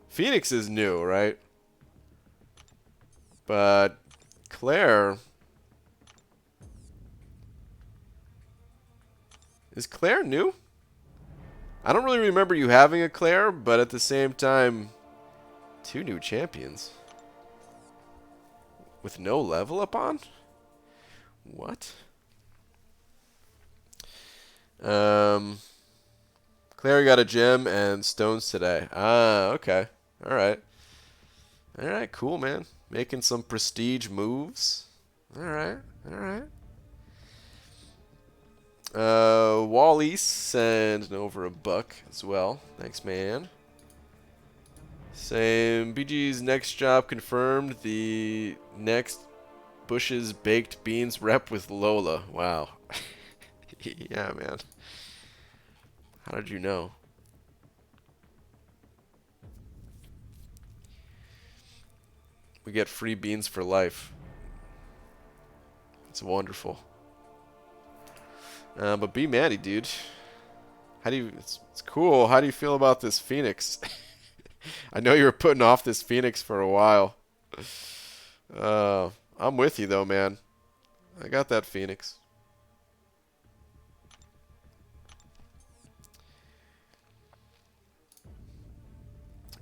Phoenix is new, right? But Claire... Is Claire new? I don't really remember you having a Claire, but at the same time, 2 new champions. With no level up on? What? Claire got a gem and stones today. Ah, okay. Alright. Alright, cool, man. Making some prestige moves. Alright, alright. Wally sending over $1 as well. Thanks, man. Same. BG's next job confirmed. The next Bush's baked beans rep with Lola. Wow. Yeah, man. How did you know? We get free beans for life. It's wonderful. But be Maddie, dude. How do you? It's cool. How do you feel about this Phoenix? I know you were putting off this Phoenix for a while. I'm with you though, man. I got that Phoenix.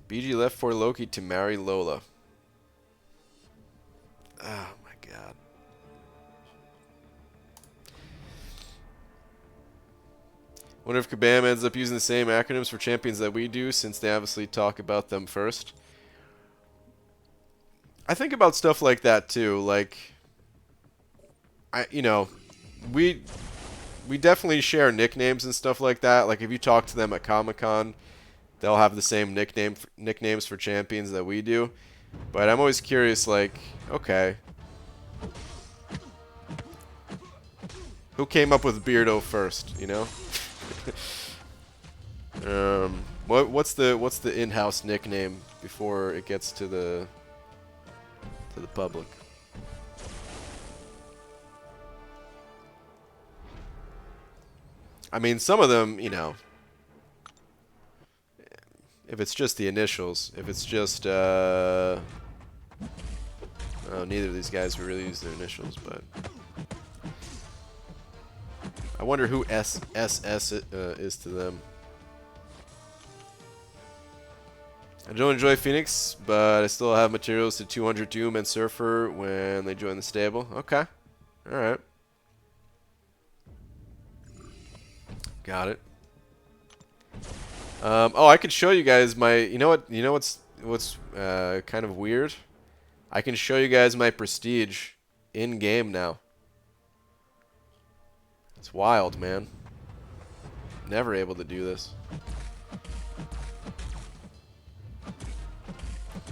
BG left for Loki to marry Lola. Oh my god. Wonder if Kabam ends up using the same acronyms for champions that we do, since they obviously talk about them first. I think about stuff like that too. Like, we definitely share nicknames and stuff like that. Like if you talk to them at Comic-Con, they'll have the same nicknames for champions that we do. But I'm always curious, like, okay, who came up with Beardo first? You know. What's the in-house nickname before it gets to the public? I mean, some of them, you know, if it's just the initials, if it's just, oh, neither of these guys really use their initials, but I wonder who SSS is to them. I don't enjoy Phoenix, but I still have materials to 200 Doom and Surfer when they join the stable. Okay. Alright. Got it. Oh, I could show you guys my... You know what's kind of weird? I can show you guys my prestige in-game now. It's wild, man. Never able to do this.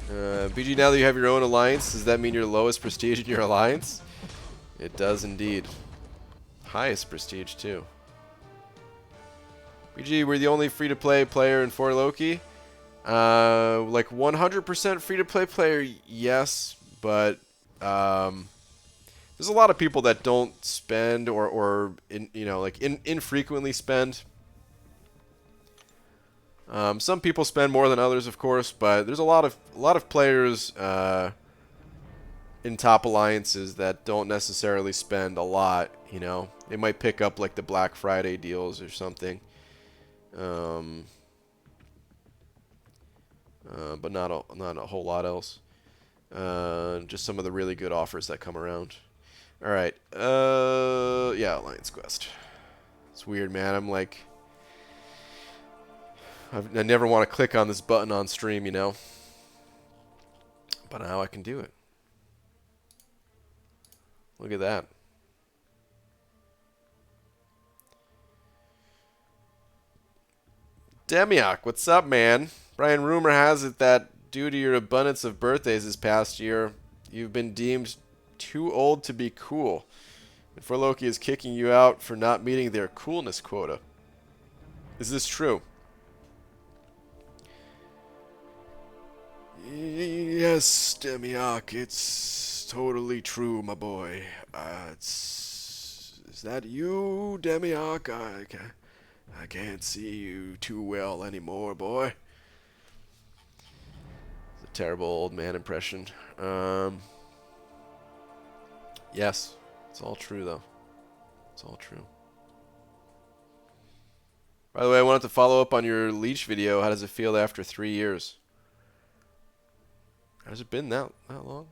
BG, now that you have your own alliance, does that mean you're lowest prestige in your alliance? It does indeed. Highest prestige, too. BG, we're the only free-to-play player in For Loki. Like 100% free-to-play player, yes, but there's a lot of people that don't spend or infrequently spend. Some people spend more than others, of course, but there's a lot of players in top alliances that don't necessarily spend a lot. You know, they might pick up like the Black Friday deals or something, but not a whole lot else. Just some of the really good offers that come around. All right, yeah, Alliance Quest. It's weird, man. I'm like, I never want to click on this button on stream, you know. But now I can do it. Look at that. Demiok, what's up, man? Brian, rumor has it that due to your abundance of birthdays this past year, you've been deemed too old to be cool. And For Loki is kicking you out for not meeting their coolness quota. Is this true? Yes, Demiok, it's totally true, my boy. Is that you, Demiok? I can't see you too well anymore, boy. It's a terrible old man impression. Yes, it's all true, though. It's all true. By the way, I wanted to follow up on your Leech video. How does it feel after 3 years? Has it been that long?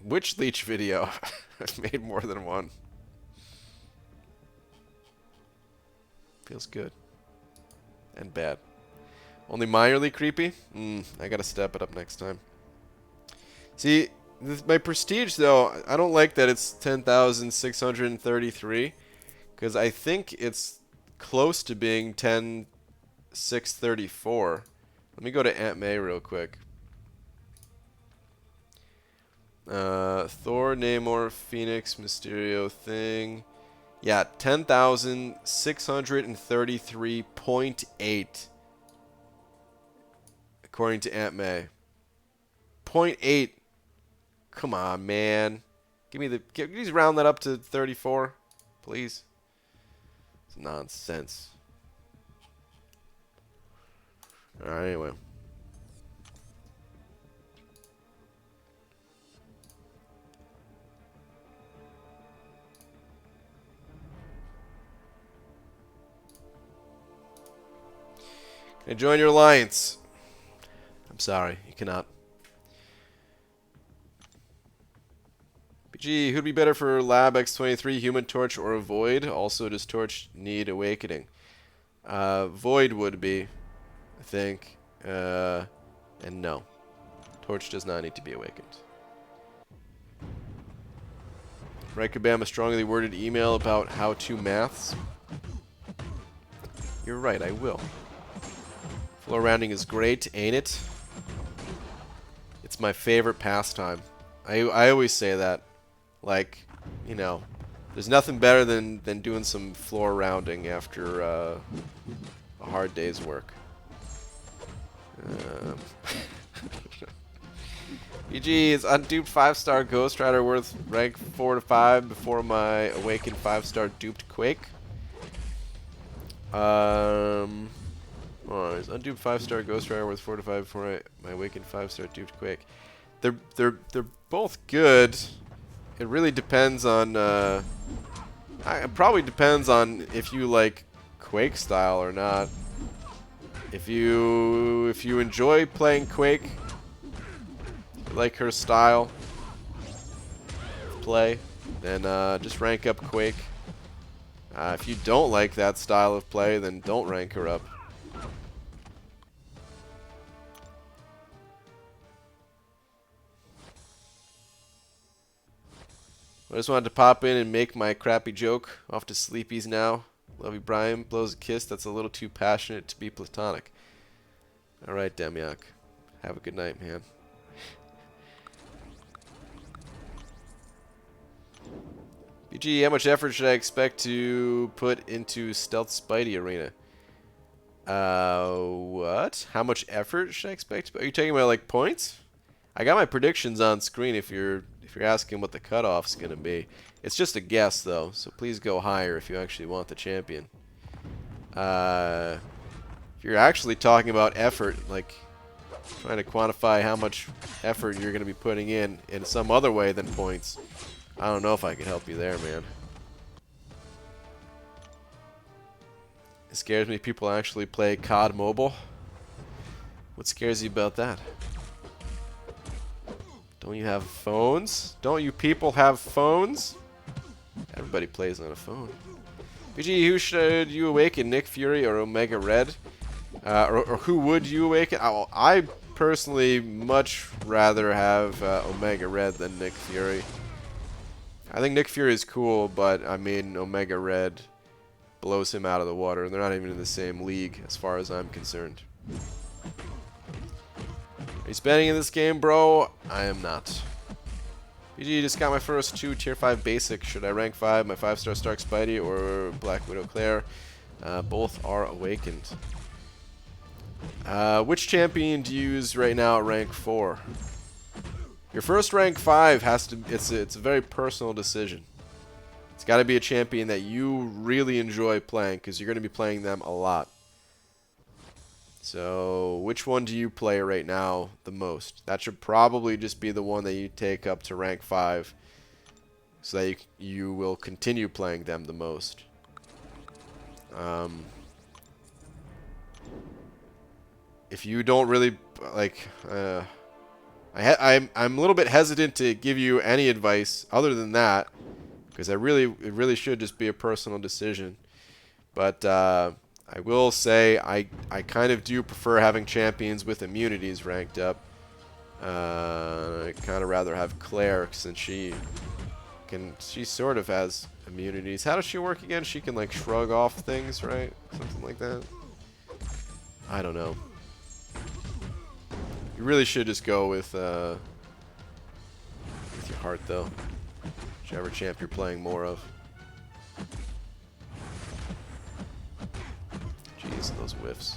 Which Leech video? I've made more than one. Feels good. And bad. Only minorly creepy? I gotta step it up next time. See, my prestige, though, I don't like that it's 10,633. Because I think it's close to being 10,634. Let me go to Aunt May real quick. Thor, Namor, Phoenix, Mysterio, Thing. Yeah, 10,633.8. According to Aunt May. 0.8. Come on, man. Please round that up to 34, please. It's nonsense. Alright, anyway. Can I join your alliance? I'm sorry, you cannot. BG, who'd be better for Lab X23, Human Torch or a Void? Also, does Torch need awakening? Void would be, I think. And no. Torch does not need to be awakened. Write Kabam a strongly worded email about how-to maths. You're right, I will. Floor rounding is great, ain't it? It's my favorite pastime. I always say that. Like, you know, there's nothing better than doing some floor rounding after a hard day's work. BG, is unduped 5-star Ghost Rider worth rank 4 to 5 before my awakened 5-star duped Quake? Hold on, is unduped 5-star Ghost Rider worth 4 to 5 before my awakened 5-star duped Quake? They're both good. It really depends on it probably depends on if you like Quake style or not. If you enjoy playing Quake, like her style of play, then just rank up Quake. If you don't like that style of play, then don't rank her up. I just wanted to pop in and make my crappy joke. Off to sleepies now. Love you, Brian. Blows a kiss that's a little too passionate to be platonic. Alright, Demyak. Have a good night, man. BG, how much effort should I expect to put into Stealth Spidey Arena? What? How much effort should I expect? Are you talking about like points? I got my predictions on screen if you're asking what the cutoff's gonna be. It's just a guess though, so please go higher if you actually want the champion. If you're actually talking about effort, like trying to quantify how much effort you're gonna be putting in some other way than points, I don't know if I can help you there, man. It scares me people actually play COD Mobile. What scares you about that? Don't you have phones? Don't you people have phones? Everybody plays on a phone. BG, who should you awaken, Nick Fury or Omega Red? Or who would you awaken? I personally much rather have Omega Red than Nick Fury. I think Nick Fury is cool, but I mean Omega Red blows him out of the water, and they're not even in the same league as far as I'm concerned. Are you spending in this game, bro? I am not. BG, just got my first 2 tier 5 basic. Should I rank 5 my 5-star Stark Spidey or Black Widow Claire? Both are awakened. Which champion do you use right now at rank 4? Your first rank 5 has to. It's a very personal decision. It's got to be a champion that you really enjoy playing because you're going to be playing them a lot. So, which one do you play right now the most? That should probably just be the one that you take up to rank 5 so that you will continue playing them the most. If you don't really like, I'm a little bit hesitant to give you any advice other than that because it really should just be a personal decision. But I will say I kind of do prefer having champions with immunities ranked up. I kind of rather have Claire since she sort of has immunities. How does she work again? She can like shrug off things, right? Something like that. I don't know. You really should just go with your heart though. Whichever champ you're playing more of. Jeez, those whiffs.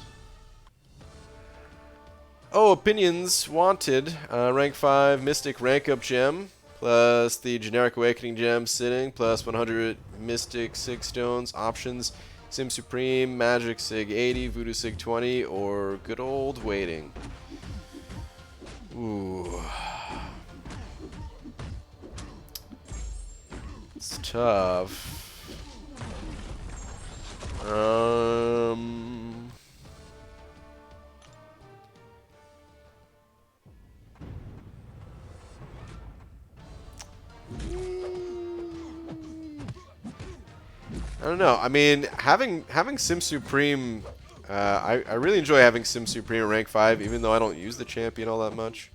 Oh, opinions wanted. Rank 5 Mystic rank up gem. Plus the generic awakening gem sitting. Plus 100 Mystic Sig stones. Options. Sim Supreme, Magic Sig 80, Voodoo Sig 20, or good old waiting. Ooh. It's tough. I don't know. I mean, having Sim Supreme, I really enjoy having Sim Supreme at rank 5, even though I don't use the champion all that much.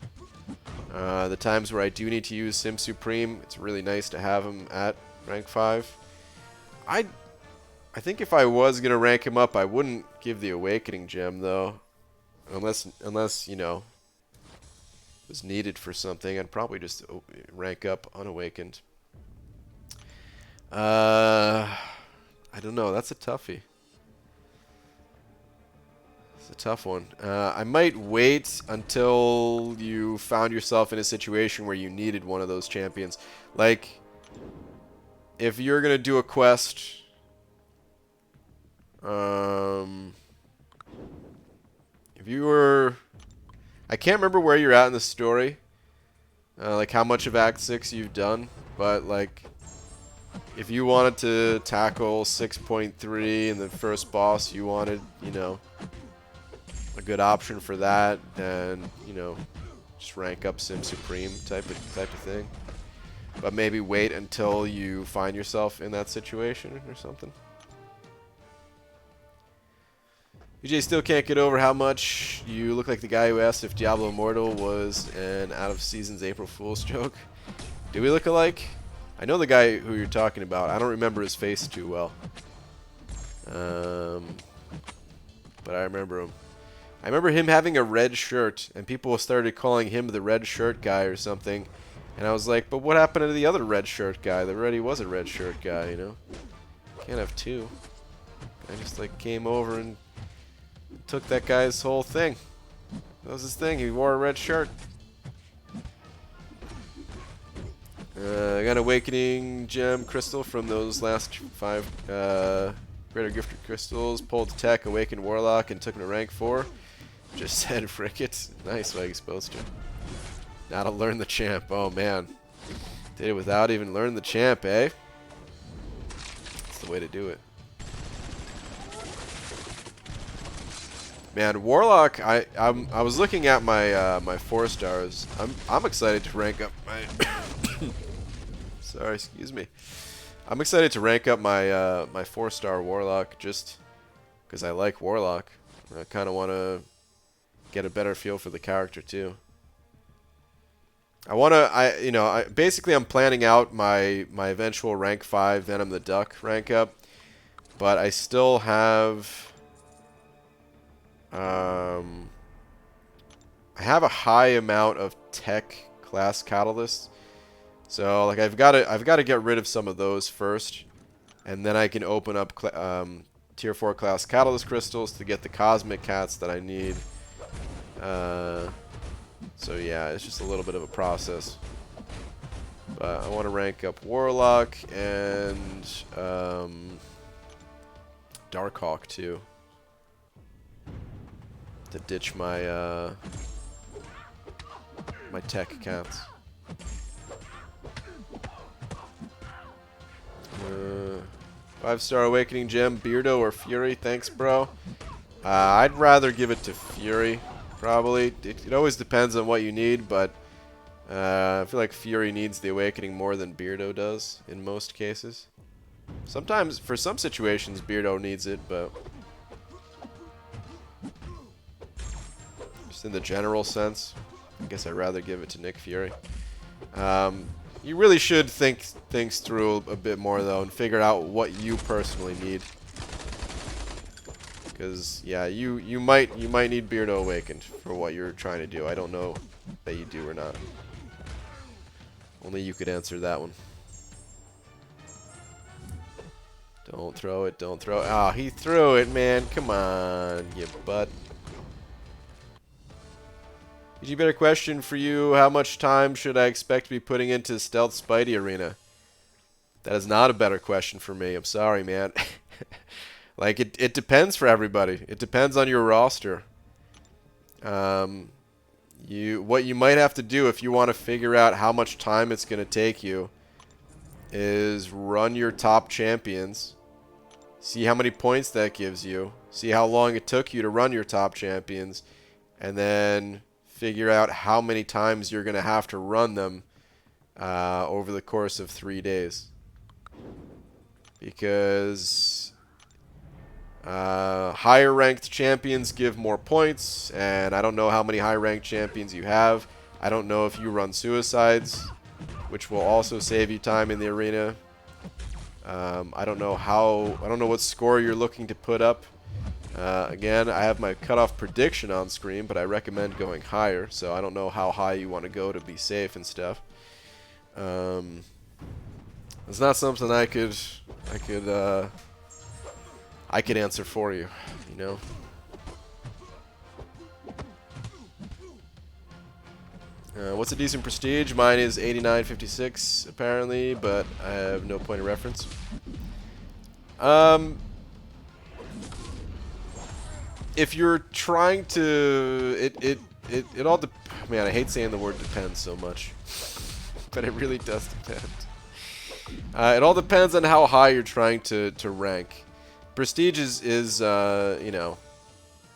The times where I do need to use Sim Supreme, it's really nice to have him at rank 5. I think if I was gonna rank him up, I wouldn't give the Awakening Gem though, unless you know, it was needed for something. I'd probably just rank up Unawakened. I don't know. That's a toughie. It's a tough one. I might wait until you found yourself in a situation where you needed one of those champions. Like, if you're gonna do a quest, if you were, I can't remember where you're at in the story, like how much of Act 6 you've done, but like, if you wanted to tackle 6.3 and the first boss, you wanted, you know, a good option for that, and you know, just rank up Sim Supreme type of thing. But maybe wait until you find yourself in that situation or something. BJ still can't get over how much you look like the guy who asked if Diablo Immortal was an out of season's April Fool's joke. Do we look alike? I know the guy who you're talking about. I don't remember his face too well. But I remember him. I remember him having a red shirt, and people started calling him the red shirt guy or something. And I was like, but what happened to the other red shirt guy? There already was a red shirt guy, you know? Can't have two. I just like came over and took that guy's whole thing. That was his thing. He wore a red shirt. I got Awakening Gem Crystal from those last 5 Greater Gifted Crystals. Pulled the tech, Awakened Warlock, and took him to rank 4. Just said frick it. Nice, like he's supposed to. Now to learn the champ. Oh man. Did it without even learning the champ, eh? That's the way to do it. Man, Warlock, I was looking at my my 4 stars. I'm excited to rank up my sorry, excuse me. I'm excited to rank up my my 4-star Warlock just because I like Warlock. I kind of want to get a better feel for the character too. Basically I'm planning out my eventual rank 5 Venom the Duck rank up, but I still have I have a high amount of tech class catalysts. So like I've got to get rid of some of those first, and then I can open up tier 4 class catalyst crystals to get the cosmic cats that I need. So yeah, it's just a little bit of a process. But I want to rank up Warlock and Darkhawk too, to ditch my my tech cats. 5-star Awakening Gem, Beardo or Fury? Thanks, bro. I'd rather give it to Fury, probably. It always depends on what you need, but I feel like Fury needs the Awakening more than Beardo does in most cases. Sometimes, for some situations, Beardo needs it, but just in the general sense, I guess I'd rather give it to Nick Fury. You really should think things through a bit more, though, and figure out what you personally need. Because, yeah, you might need Beardo Awakened for what you're trying to do. I don't know that you do or not. Only you could answer that one. Don't throw it, don't throw it. Ah, he threw it, man. Come on, you butt. Better question for you. How much time should I expect to be putting into Stealth Spidey Arena? That is not a better question for me. I'm sorry, man. Like, it depends for everybody. It depends on your roster. What you might have to do if you want to figure out how much time it's going to take you is run your top champions. See how many points that gives you. See how long it took you to run your top champions. And then figure out how many times you're going to have to run them over the course of 3 days. Because higher ranked champions give more points, and I don't know how many high ranked champions you have. I don't know if you run suicides, which will also save you time in the arena. I don't know what score you're looking to put up. Again, I have my cutoff prediction on screen, but I recommend going higher, so I don't know how high you want to go to be safe and stuff. It's not something I could answer for you, you know. What's a decent prestige? Mine is 89.56 apparently, but I have no point of reference. If you're trying to, it all man, I hate saying the word depends so much, but it really does depend. It all depends on how high you're trying to rank. Prestige is you know,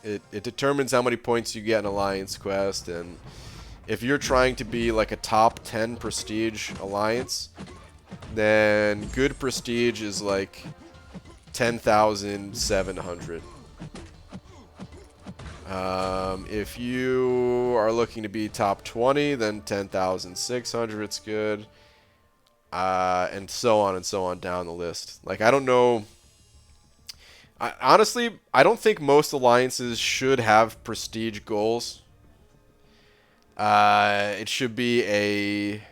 it determines how many points you get in Alliance Quest, and if you're trying to be like a top 10 prestige alliance, then good prestige is like 10,700. If you are looking to be top 20, then 10,600 it's good. And so on down the list. Like, I don't know. Honestly, I don't think most alliances should have prestige goals. It should be a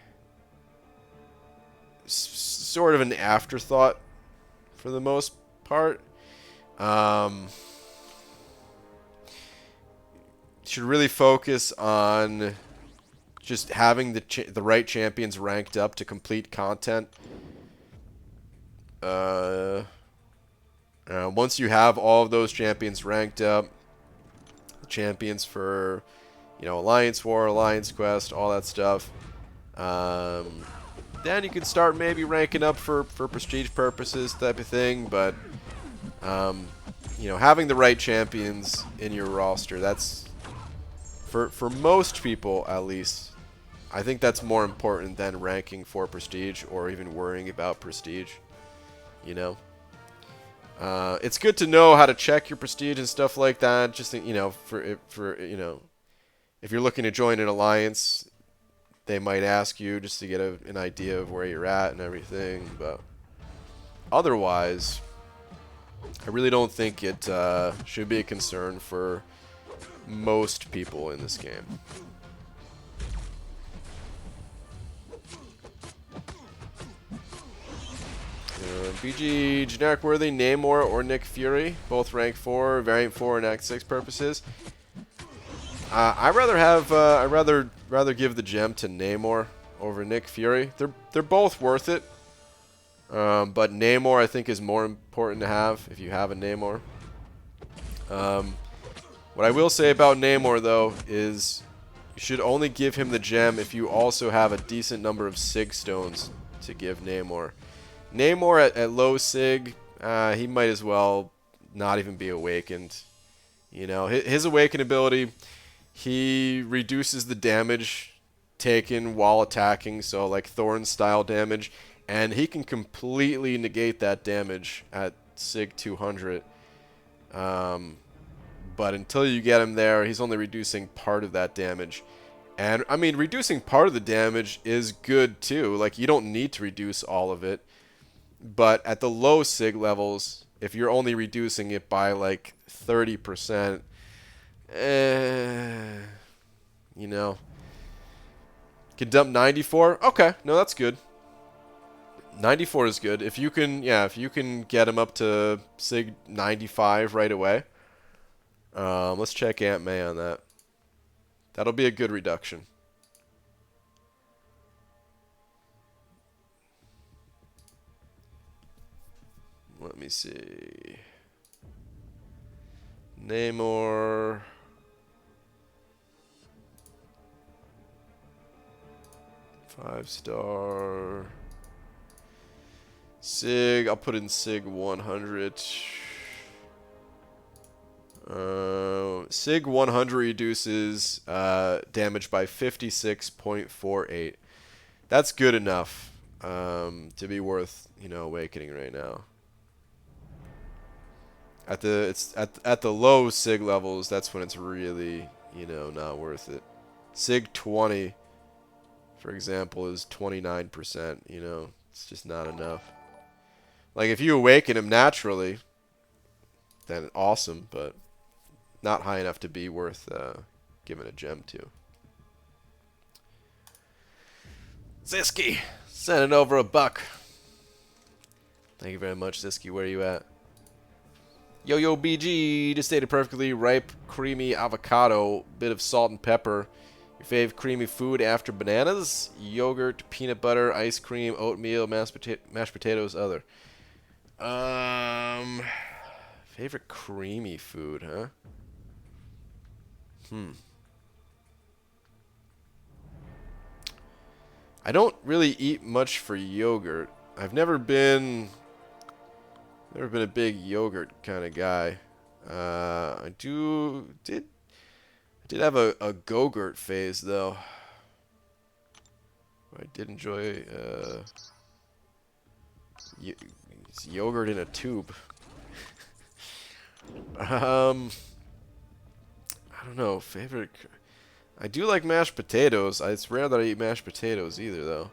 sort of an afterthought for the most part. Should really focus on just having the right champions ranked up to complete content. Once you have all of those champions ranked up, the champions for, you know, Alliance War, Alliance Quest, all that stuff, then you can start maybe ranking up for prestige purposes, type of thing. But you know, having the right champions in your roster, that's for most people at least, I think that's more important than ranking for prestige or even worrying about prestige. You know, it's good to know how to check your prestige and stuff like that. Just, you know, for you know, if you're looking to join an alliance, they might ask you just to get an idea of where you're at and everything. But otherwise, I really don't think it should be a concern for most people in this game. BG generic worthy, Namor or Nick Fury, both rank 4, variant 4 and Act 6 purposes. I'd rather give the gem to Namor over Nick Fury. They're both worth it, but Namor I think is more important to have if you have a Namor. What I will say about Namor though is you should only give him the gem if you also have a decent number of Sig stones to give Namor. Namor at low Sig, he might as well not even be awakened. You know, his awaken ability, he reduces the damage taken while attacking, so like Thorn style damage, and he can completely negate that damage at Sig 200. But until you get him there, he's only reducing part of that damage. And I mean, reducing part of the damage is good too. Like, you don't need to reduce all of it. But at the low Sig levels, if you're only reducing it by like 30%, you know, can dump 94. Okay, no, that's good. 94 is good. If you can, yeah, if you can get him up to Sig 95 right away. Let's check Aunt May on that. That'll be a good reduction. Let me see. Namor. Five-star. Sig. I'll put in Sig 100. Sig 100 reduces damage by 56.48. That's good enough to be worth, you know, awakening right now. At the low Sig levels, that's when it's really, you know, not worth it. Sig 20, for example, is 29%. You know, it's just not enough. Like, if you awaken him naturally, then awesome, but not high enough to be worth giving a gem to. Zisky, sending over a buck. Thank you very much, Zisky. Where are you at? Yo BG, just stated perfectly. Ripe, creamy avocado, bit of salt and pepper Your fave creamy food after bananas? Yogurt, peanut butter, ice cream, oatmeal, mashed potatoes, other. Favorite creamy food, huh? I don't really eat much for yogurt. I've never been a big yogurt kind of guy. I did have a Go-Gurt phase though. I did enjoy yogurt in a tube. I don't know, favorite. I do like mashed potatoes. It's rare that I eat mashed potatoes either though.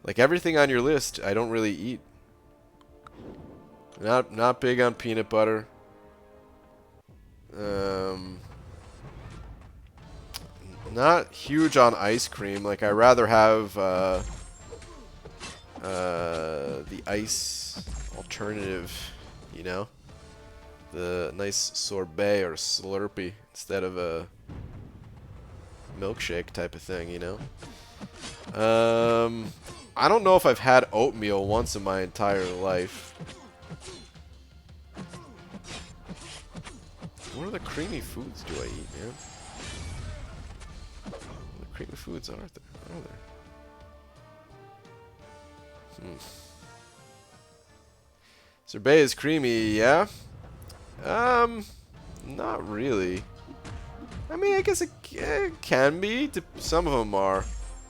Like everything on your list, I don't really eat. Not big on peanut butter. Not huge on ice cream. Like I rather have the ice alternative, you know, the nice sorbet or Slurpee instead of a milkshake type of thing, you know. I don't know if I've had oatmeal once in my entire life. What other creamy foods do I eat, man? What creamy foods are there? Sorbet is creamy, yeah? Not really. I mean, I guess it can be. Some of them are.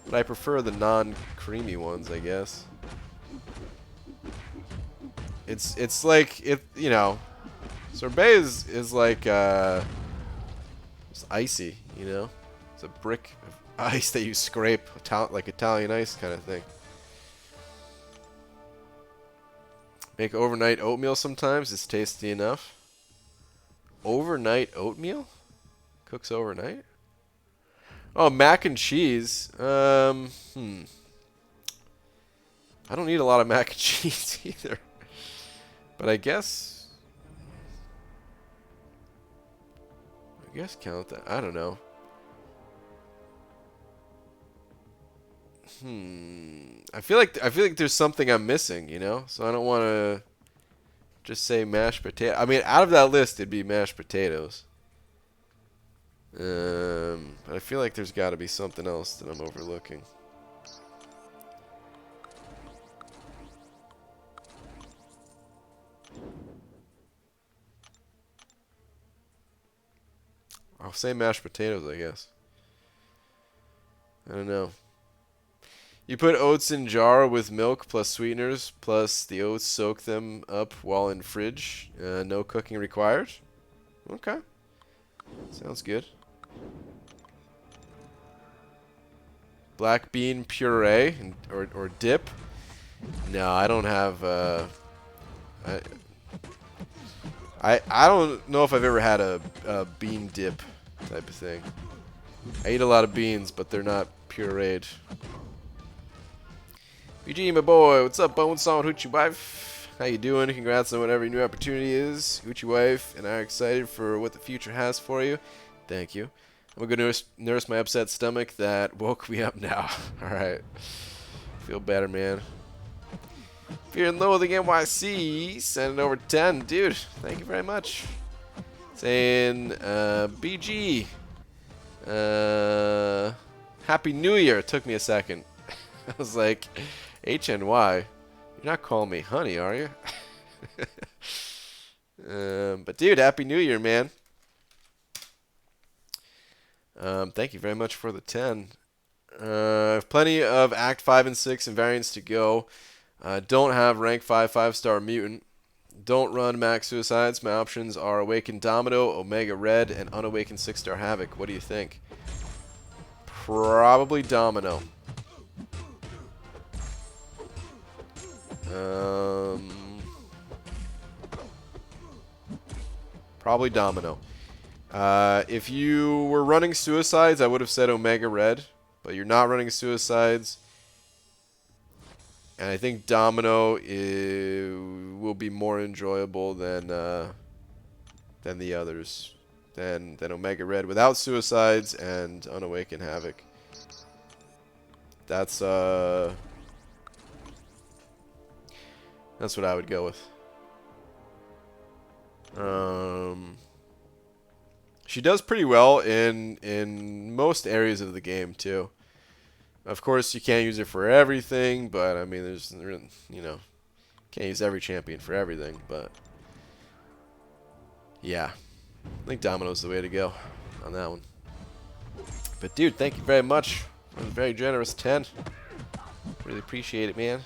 But I prefer the non-creamy ones, I guess. It's like, you know, sorbet is like, it's icy, you know? It's a brick of ice that you scrape, like Italian ice kind of thing. Make overnight oatmeal sometimes. It's tasty enough. Overnight oatmeal? Cooks overnight? Oh, mac and cheese. I don't eat a lot of mac and cheese either. But I guess count that. I don't know. I feel like there's something I'm missing, you know? So I don't want to just say mashed potato. I mean, out of that list, it'd be mashed potatoes. But I feel like there's got to be something else that I'm overlooking. I'll say mashed potatoes, I guess. I don't know. You put oats in jar with milk plus sweeteners, plus the oats soak them up while in fridge. No cooking required. Okay. Sounds good. Black bean puree or dip. No, I don't have. I don't know if I've ever had a bean dip type of thing. I eat a lot of beans, but they're not pureed. BG, my boy, what's up, Bonesaw and Hoochie Wife? How you doing? Congrats on whatever your new opportunity is. Hoochie Wife and I are excited for what the future has for you. Thank you. I'm going to nurse my upset stomach that woke me up now. Alright. Feel better, man. Fear and Loathing NYC, sending over 10. Dude, thank you very much. Saying, BG. Happy New Year. It took me a second. I was like, HNY. You're not calling me honey, are you? But dude, Happy New Year, man. Thank you very much for the 10. Plenty of Act 5 and 6 and variants to go. Don't have rank 5 5-star mutant. Don't run max suicides. My options are Awakened Domino, Omega Red, and Unawakened 6-star Havoc. What do you think? Probably Domino. Probably Domino. If you were running suicides, I would have said Omega Red, but you're not running suicides. And I think Domino will be more enjoyable than the others. than Omega Red without Suicides and Unawakened Havoc. That's what I would go with. She does pretty well in most areas of the game too. Of course, you can't use her for everything, but I mean, there's, you know, can't use every champion for everything, but yeah, I think Domino's the way to go on that one. But dude, thank you very much for the very generous 10. Really appreciate it, man.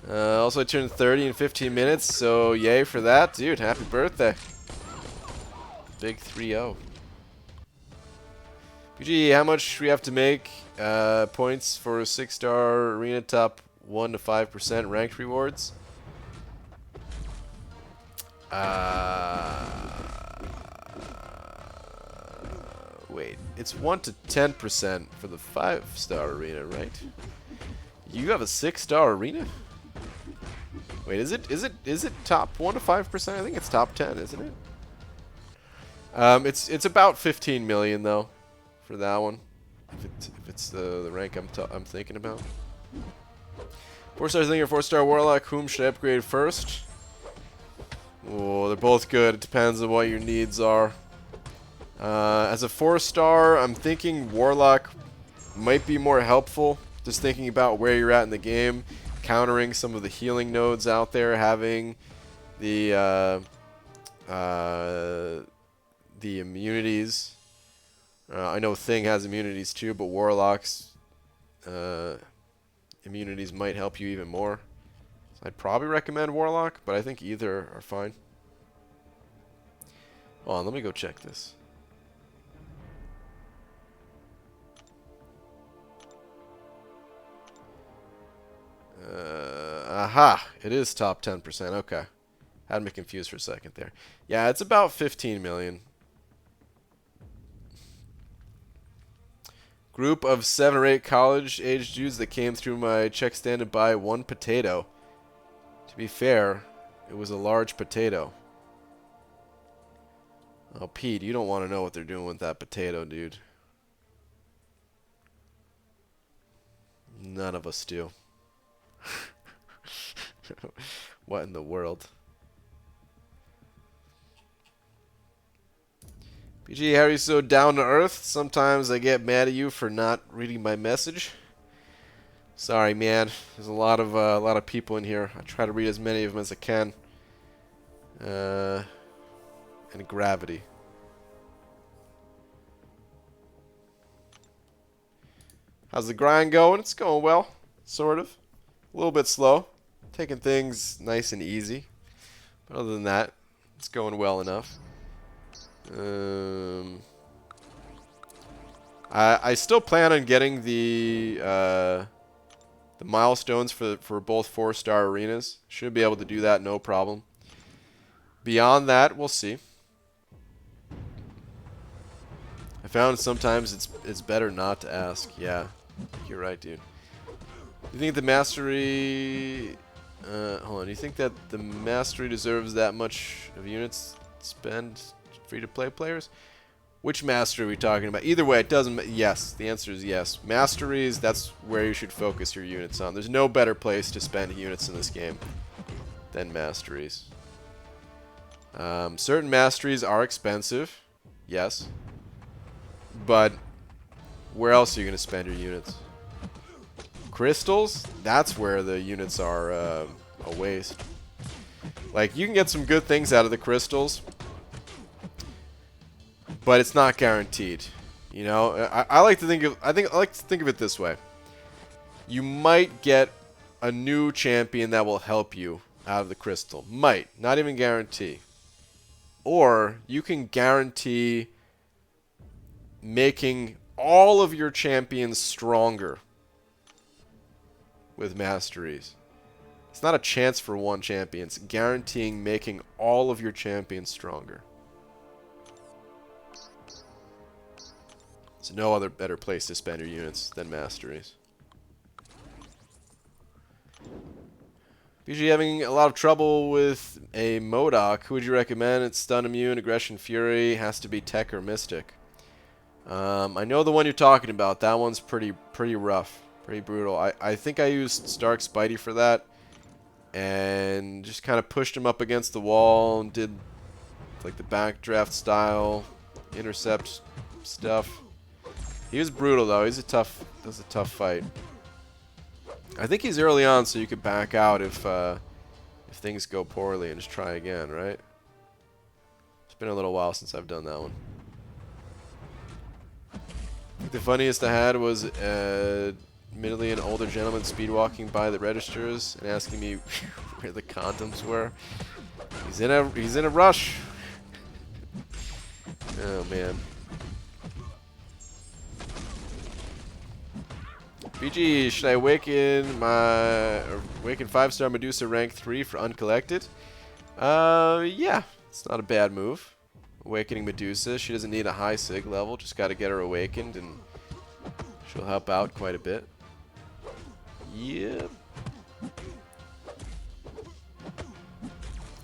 Also, I turned 30 in 15 minutes, so yay for that, dude. Happy birthday. Big 3-0. PG, how much we have to make points for 6-star arena top 1 to 5% ranked rewards? Wait, it's 1 to 10% for the 5-star arena, right? You have a 6-star arena? Wait, is it top 1 to 5%? I think it's top 10, isn't it? It's about 15 million though, for that one. If it's the rank I'm thinking about. 4-star Thing or 4-star Warlock, whom should I upgrade first? Oh, they're both good. It depends on what your needs are. As a 4-star, I'm thinking Warlock might be more helpful. Just thinking about where you're at in the game, countering some of the healing nodes out there, having the immunities. I know Thing has immunities too, but Warlock's immunities might help you even more. So I'd probably recommend Warlock, but I think either are fine. Hold on, let me go check this. Aha! It is top 10%. Okay. Had me confused for a second there. Yeah, it's about 15 million. Group of 7 or 8 college-age dudes that came through my check stand to buy 1 potato. To be fair, it was a large potato. Oh, Pete, you don't want to know what they're doing with that potato, dude. None of us do. What in the world? PG, how are you so down to earth? Sometimes I get mad at you for not reading my message. Sorry, man. There's a lot of people in here. I try to read as many of them as I can. And gravity. How's the grind going? It's going well, sort of. A little bit slow. Taking things nice and easy. But other than that, it's going well enough. I still plan on getting the milestones for both 4-star arenas. Should be able to do that, no problem. Beyond that, we'll see. I found sometimes it's better not to ask. Yeah, you're right, dude. You think the mastery? Hold on. You think that the mastery deserves that much of units spend free-to-play players? Which mastery are we talking about? Either way, it doesn't. Yes, the answer is yes. Masteries. That's where you should focus your units on. There's no better place to spend units in this game than masteries. Certain masteries are expensive. Yes. But where else are you going to spend your units? Crystals? That's where the units are a waste. Like, you can get some good things out of the crystals, but it's not guaranteed. You know, I like to think of it this way. You might get a new champion that will help you out of the crystal. Might, not even guarantee. Or you can guarantee making all of your champions stronger with masteries. It's not a chance for one champion. It's guaranteeing making all of your champions stronger. There's no other better place to spend your units than masteries. BG having a lot of trouble with a Modok. Who would you recommend? It's Stun Immune, Aggression Fury, has to be Tech or Mystic. I know the one you're talking about. That one's pretty rough, pretty brutal. I think I used Stark Spidey for that, and just kind of pushed him up against the wall and did like the backdraft style intercept stuff. He was brutal though. That was a tough fight. I think he's early on, so you could back out if things go poorly and just try again, right? It's been a little while since I've done that one. I think the funniest I had was admittedly an older gentleman speed walking by the registers and asking me where the condoms were. He's in a rush. Oh man. BG, should I awaken 5-star Medusa rank 3 for uncollected? Yeah, it's not a bad move. Awakening Medusa, she doesn't need a high sig level, just got to get her awakened and she'll help out quite a bit. Yep.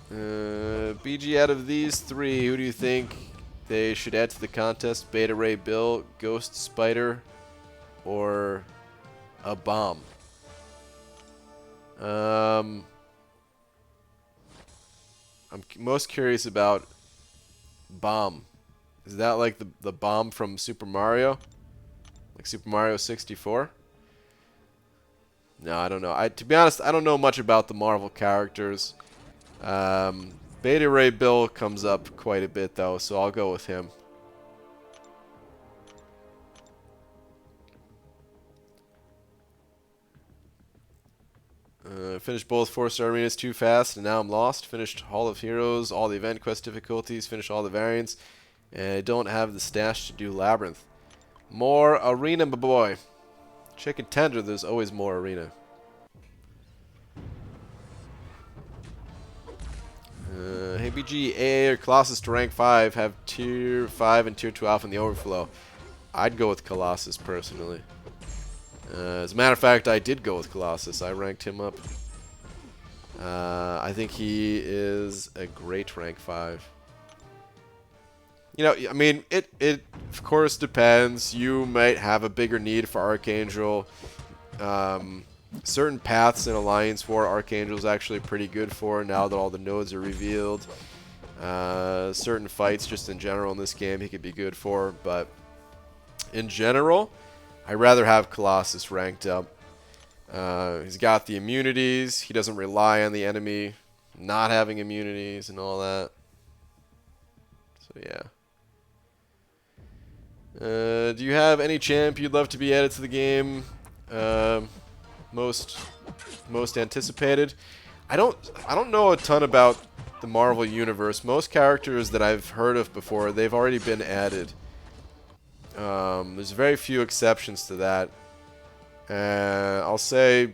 BG, out of these three, who do you think they should add to the contest? Beta Ray Bill, Ghost Spider, or a bomb? I'm most curious about Bomb. Is that like the bomb from Super Mario? Like Super Mario 64? No, I don't know. To be honest, I don't know much about the Marvel characters. Beta Ray Bill comes up quite a bit though, so I'll go with him. Finished both 4-star arenas too fast, and now I'm lost. Finished Hall of Heroes, all the event quest difficulties, finished all the variants, and I don't have the stash to do Labyrinth. More arena, my boy. Chicken tender, there's always more arena. Hey BG, AA or Colossus to rank 5, have tier 5 and tier 2 off in the overflow. I'd go with Colossus personally. As a matter of fact, I did go with Colossus. I ranked him up. I think he is a great rank 5. You know, I mean, it of course depends. You might have a bigger need for Archangel. Certain paths in Alliance War, Archangel's actually pretty good for now that all the nodes are revealed. Certain fights just in general in this game he could be good for, but in general, I'd rather have Colossus ranked up. He's got the immunities. He doesn't rely on the enemy not having immunities and all that. So yeah. Do you have any champ you'd love to be added to the game? Most anticipated. I don't know a ton about the Marvel universe. Most characters that I've heard of before, they've already been added. There's very few exceptions to that. I'll say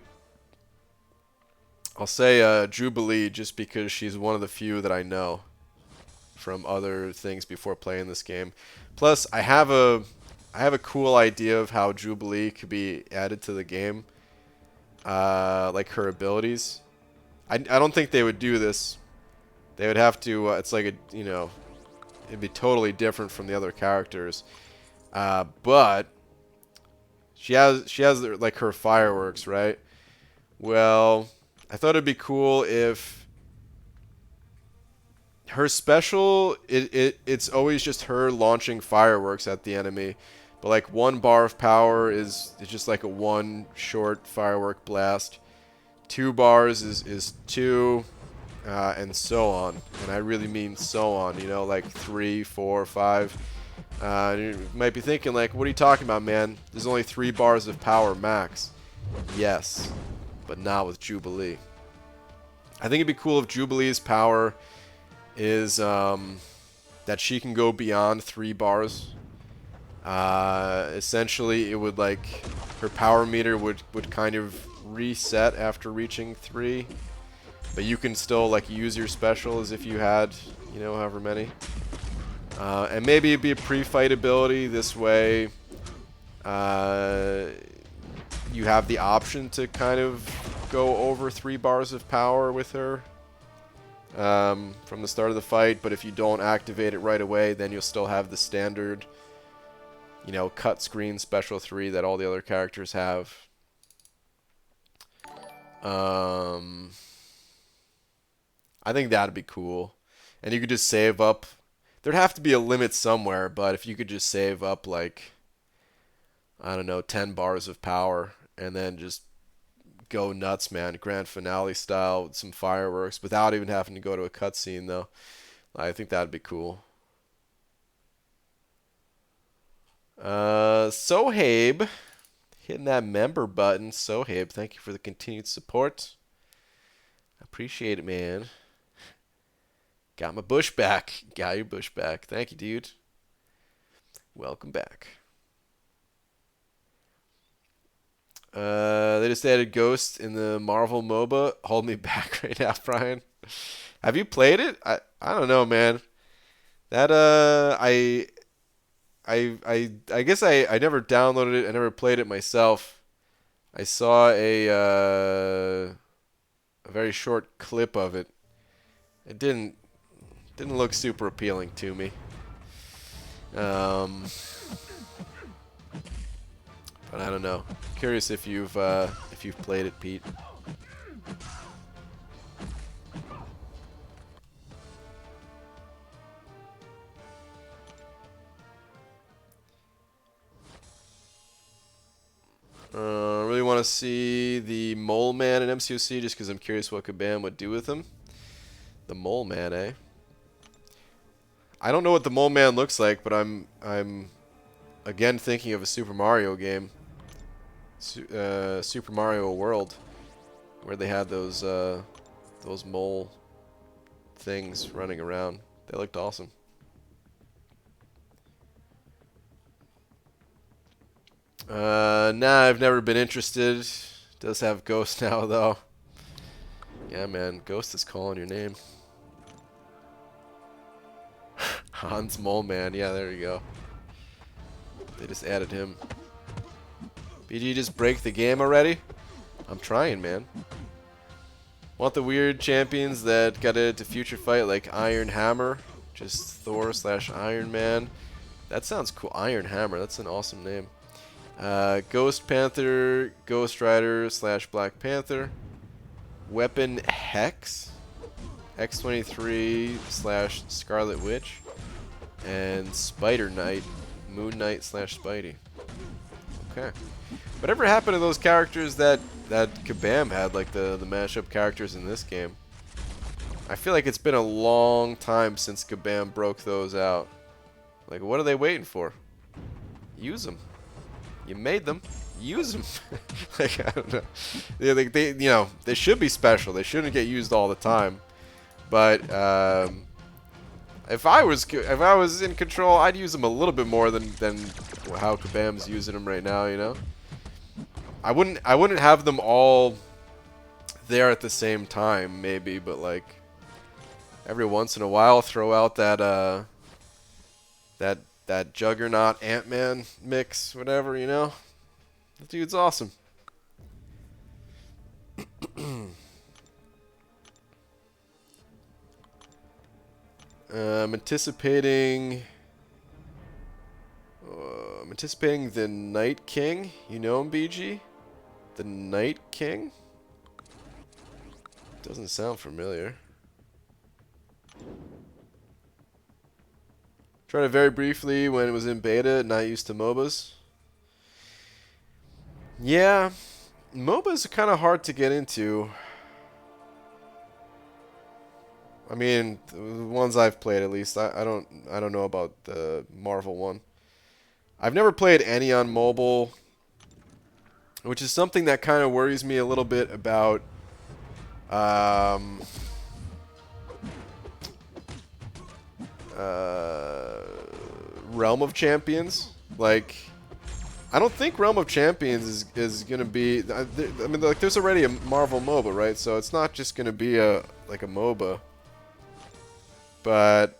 Jubilee just because she's one of the few that I know from other things before playing this game. Plus, I have a cool idea of how Jubilee could be added to the game. Like her abilities. I don't think they would do this. They would have to. It's like it'd be totally different from the other characters. But she has like her fireworks, right? Well, I thought it'd be cool if her special it's always just her launching fireworks at the enemy, but like 1 bar of power is just like a 1 short firework blast. 2 bars is 2, and so on. And I really mean so on. You know, like 3, 4, 5. You might be thinking, like, what are you talking about, man? There's only 3 bars of power max. Yes, but not with Jubilee. I think it'd be cool if Jubilee's power is that she can go beyond 3 bars. Essentially, it would like her power meter would kind of reset after reaching 3, but you can still like use your special as if you had, you know, however many. And maybe it'd be a pre-fight ability. This way, you have the option to kind of go over 3 bars of power with her from the start of the fight, but if you don't activate it right away, then you'll still have the standard, you know, cut screen special 3 that all the other characters have. I think that'd be cool. And you could just save up. There'd have to be a limit somewhere, but if you could just save up, like, I don't know, 10 bars of power, and then just go nuts, man. Grand finale style with some fireworks without even having to go to a cutscene, though. I think that'd be cool. Sohabe, hitting that member button. Sohabe, thank you for the continued support. I appreciate it, man. Got my bush back. Got your bush back. Thank you, dude. Welcome back. They just added Ghost in the Marvel MOBA. Hold me back right now, Brian. Have you played it? I don't know, man. That I guess I never downloaded it. I never played it myself. I saw a very short clip of it. It didn't look super appealing to me. But I don't know. Curious if you've played it, Pete. Really want to see the Mole Man in MCOC just because I'm curious what Kabam would do with him. The Mole Man, eh? I don't know what the Mole Man looks like, but I'm again thinking of a Super Mario game. Super Mario World, where they had those mole things running around. They looked awesome. Nah, I've never been interested. Does have Ghost now though. Yeah, man, Ghost is calling your name. Hans Mole Man, yeah, there you go. They just added him. BG, just break the game already? I'm trying, man. Want the weird champions that got it to future fight like Iron Hammer, just Thor / Iron Man. That sounds cool. Iron Hammer, that's an awesome name. Ghost Panther, Ghost Rider / Black Panther. Weapon Hex, X-23 / Scarlet Witch, and Spider Knight, Moon Knight / Spidey. Okay. Whatever happened to those characters that Kabam had, like the mashup characters in this game? I feel like it's been a long time since Kabam broke those out. Like, what are they waiting for? Use them. You made them. Use them. Like, I don't know. They you know, they should be special. They shouldn't get used all the time. But if I was in control, I'd use them a little bit more than how Kabam's using them right now. You know. I wouldn't have them all there at the same time, maybe, but like every once in a while, throw out that that Juggernaut Ant-Man mix, whatever, you know. That dude's awesome. I'm anticipating the Night King. You know him, BG? The Night King? Doesn't sound familiar. Tried it very briefly when it was in beta, not used to MOBAs. Yeah, MOBAs are kind of hard to get into. I mean, the ones I've played at least. I don't know about the Marvel one. I've never played any on mobile, which is something that kind of worries me a little bit about Realm of Champions. Like, I don't think Realm of Champions is gonna be. I mean, like, there's already a Marvel MOBA, right? So it's not just gonna be like a MOBA. But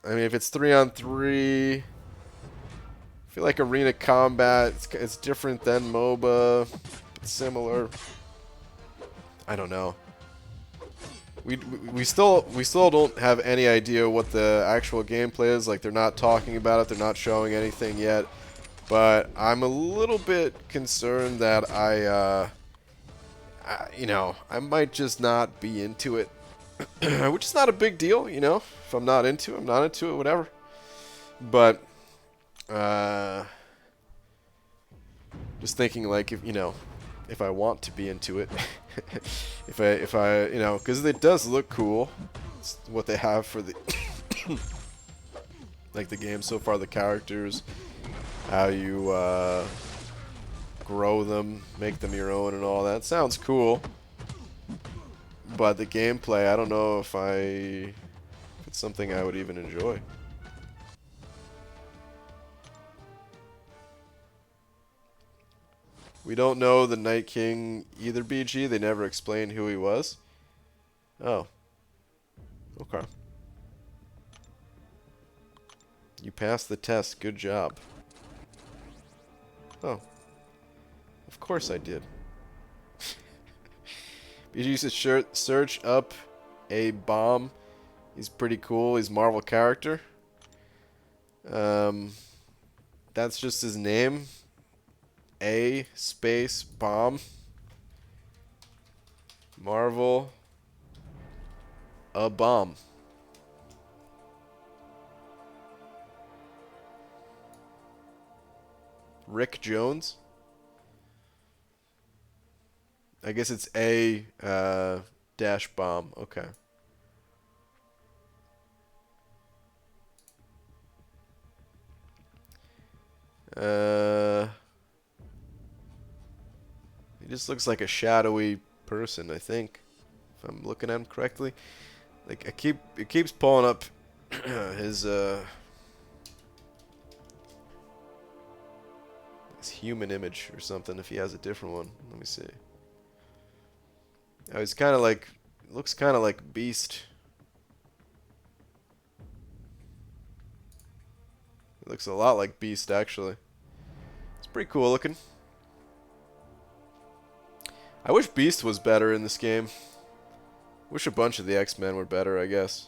I mean, if it's 3-on-3, I feel like arena combat. It's different than MOBA, but similar. I don't know. We still don't have any idea what the actual gameplay is. Like, they're not talking about it, they're not showing anything yet. But I'm a little bit concerned that you know, I might just not be into it, which is not a big deal, you know. If I'm not into it, I'm not into it, whatever. But just thinking, like, if you know, if I want to be into it, if I you know, because it does look cool. It's what they have for the like the game so far, the characters, how you grow them, make them your own, and all that. Sounds cool. But the gameplay, I don't know if it's something I would even enjoy. We don't know the Night King either, BG. They never explained who he was. Oh. Okay. You passed the test. Good job. Oh. Of course I did. BG should search up a bomb. He's pretty cool. He's a Marvel character. That's just his name. A space bomb. Marvel. A bomb. Rick Jones. I guess it's a dash bomb. Okay. He just looks like a shadowy person, I think, if I'm looking at him correctly. Like it keeps pulling up his human image or something. If he has a different one, let me see. Oh, he's kind of like, looks kind of like Beast. It looks a lot like Beast, actually. It's pretty cool looking. I wish Beast was better in this game. Wish a bunch of the X-Men were better, I guess.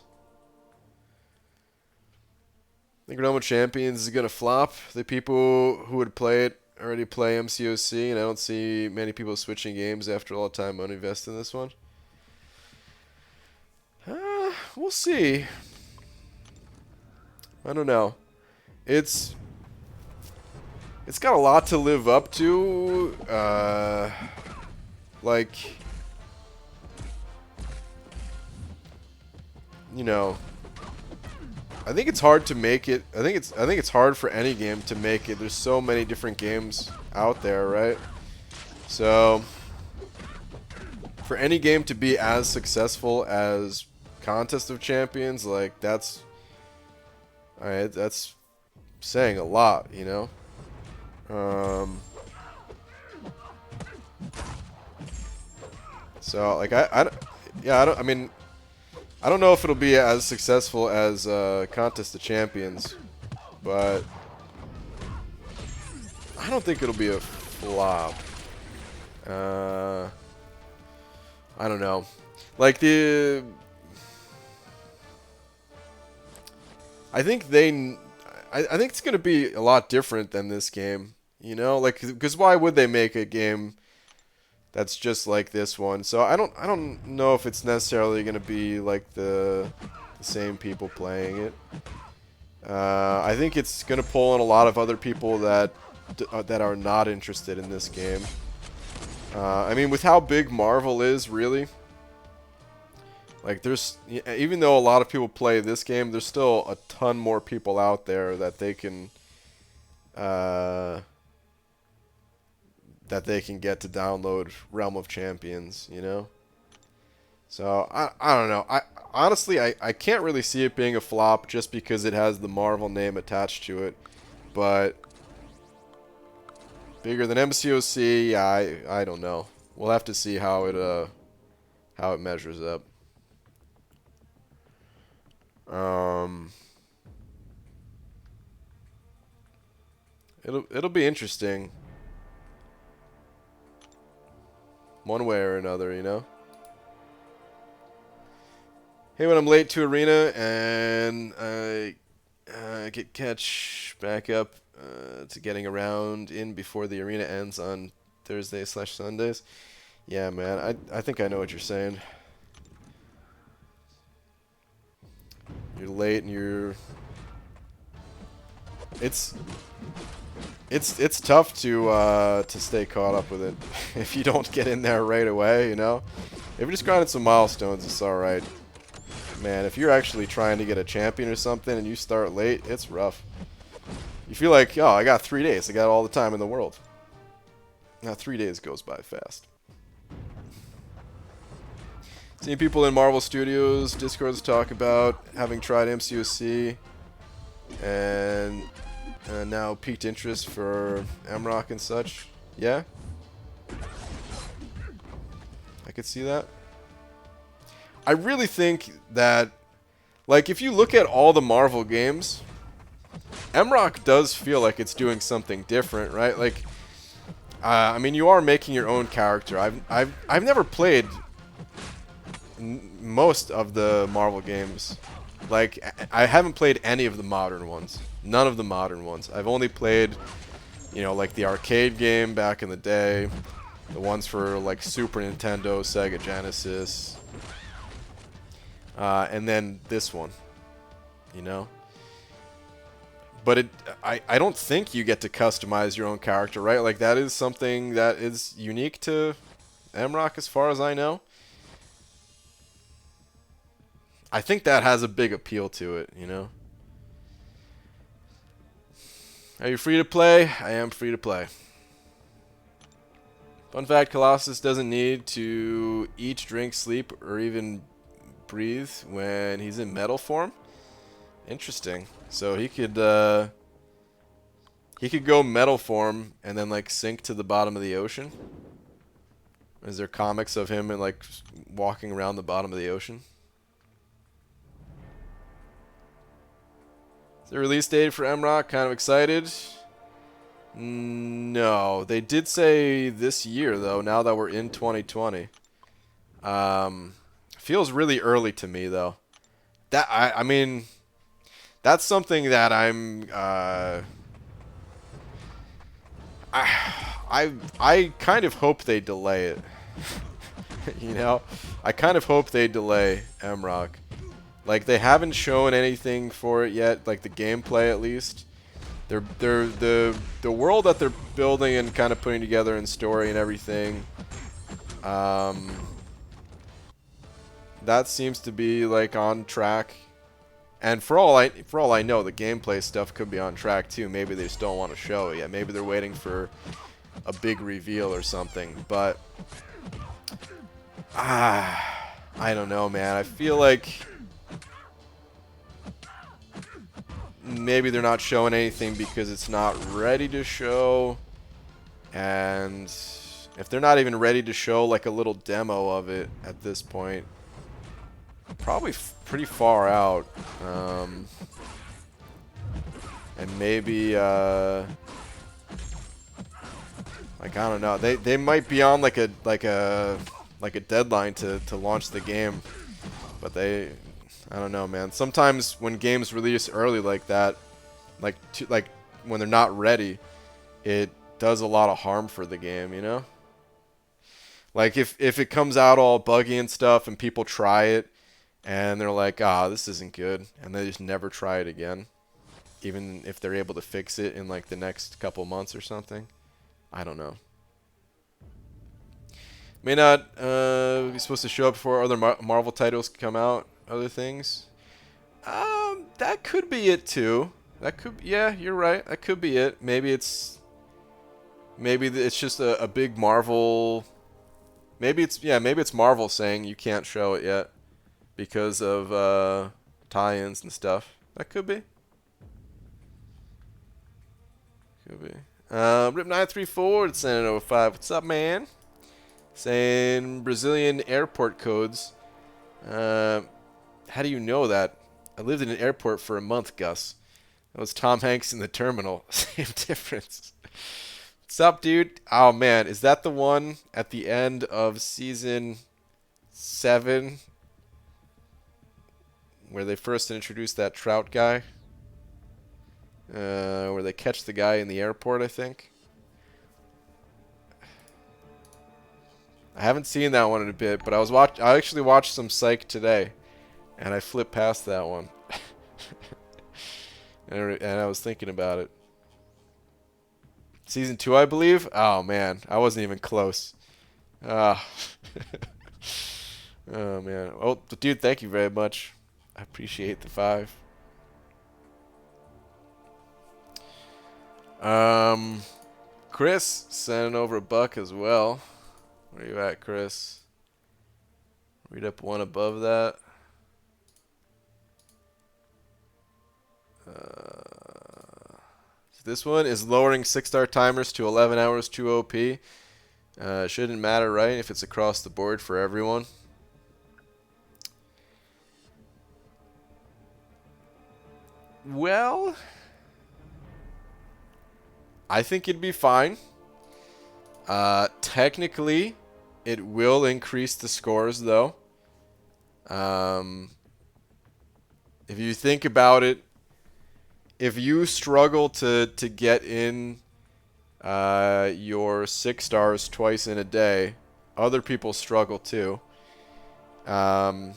I think Realm of Champions is going to flop. The people who would play it already play MCOC, and I don't see many people switching games after all the time money invested in this one. We'll see. I don't know. It's got a lot to live up to. Like, you know, I think it's hard to make it. I think it's hard for any game to make it. There's so many different games out there, right? So for any game to be as successful as Contest of Champions, like that's saying a lot, you know. So like I don't know if it'll be as successful as Contest of Champions, but I don't think it'll be a flop. I don't know. Like I think it's gonna be a lot different than this game. You know, like, because why would they make a game that's just like this one? So I don't know if it's necessarily gonna be like the same people playing it. I think it's gonna pull in a lot of other people that are not interested in this game. I mean, with how big Marvel is, really, like, there's, even though a lot of people play this game, there's still a ton more people out there that they can get to download Realm of Champions, you know? So, I don't know. Honestly, I can't really see it being a flop just because it has the Marvel name attached to it. But bigger than MCOC, yeah, I don't know. We'll have to see how it measures up. It'll be interesting, one way or another, you know. Hey, when I'm late to arena and I catch back up to getting around in before the arena ends on Thursday/Sundays. Yeah, man, I think I know what you're saying. You're late and you're... It's tough to stay caught up with it if you don't get in there right away, you know? If you're just grinding some milestones, it's alright. Man, if you're actually trying to get a champion or something and you start late, it's rough. You feel like, oh, I got 3 days. I got all the time in the world. Now 3 days goes by fast. Seeing people in Marvel Studios Discords talk about having tried MCOC and now piqued interest for MROC and such. Yeah? I could see that. I really think that, like, if you look at all the Marvel games, MROC does feel like it's doing something different, right? Like, I mean, you are making your own character. I've never played most of the Marvel games. Like, I haven't played any of the modern ones. None of the modern ones. I've only played, you know, like the arcade game back in the day, the ones for like Super Nintendo, Sega Genesis. And then this one, you know. But I don't think you get to customize your own character, right? Like, that is something that is unique to MROC as far as I know. I think that has a big appeal to it, you know. Are you free to play? I am free to play. Fun fact, Colossus doesn't need to eat, drink, sleep, or even breathe when he's in metal form. Interesting. So he could go metal form and then like sink to the bottom of the ocean. Is there comics of him and like walking around the bottom of the ocean? Is the release date for MROC? Kind of excited. No, they did say this year though. Now that we're in 2020, feels really early to me though. That I mean, that's something that I kind of hope they delay it. You know, I kind of hope they delay MROC. Like, they haven't shown anything for it yet, like the gameplay at least. The world that they're building and kind of putting together and story and everything, that seems to be like on track. And for all I know, the gameplay stuff could be on track too. Maybe they just don't want to show it yet. Maybe they're waiting for a big reveal or something. But I don't know, man. I feel like maybe they're not showing anything because it's not ready to show. And if they're not even ready to show like a little demo of it at this point, probably pretty far out. And maybe like, I don't know. They might be on like a deadline to launch the game, but I don't know, man. Sometimes when games release early like that, like when they're not ready, it does a lot of harm for the game, you know? Like if it comes out all buggy and stuff and people try it and they're like, "Ah, this isn't good," and they just never try it again, even if they're able to fix it in like the next couple months or something. I don't know. May not be supposed to show up before other Marvel titles come out. Other things. That could be it too. That could, yeah, you're right. That could be it. Maybe it's just a big Marvel. Maybe it's Marvel saying you can't show it yet because of tie-ins and stuff. That could be. Could be. Rip934 at San 05. What's up, man? Saying Brazilian airport codes. How do you know that? I lived in an airport for a month, Gus. That was Tom Hanks in the terminal. Same difference. What's up, dude? Oh, man. Is that the one at the end of season 7 where they first introduced that Trout guy. Where they catch the guy in the airport, I think. I haven't seen that one in a bit, but I actually watched some Psych today, and I flipped past that one. and I was thinking about it. Season 2, I believe? Oh, man. I wasn't even close. Ah. Oh, man. Oh, dude, thank you very much. I appreciate the 5. Chris sending over a buck as well. Where you at, Chris? Read up one above that. So this one is lowering 6-star timers to 11 hours to OP. Shouldn't matter, right? If it's across the board for everyone. Well, I think it'd be fine. Technically, it will increase the scores, though. If you think about it, if you struggle to get in your 6 stars twice in a day, other people struggle too. And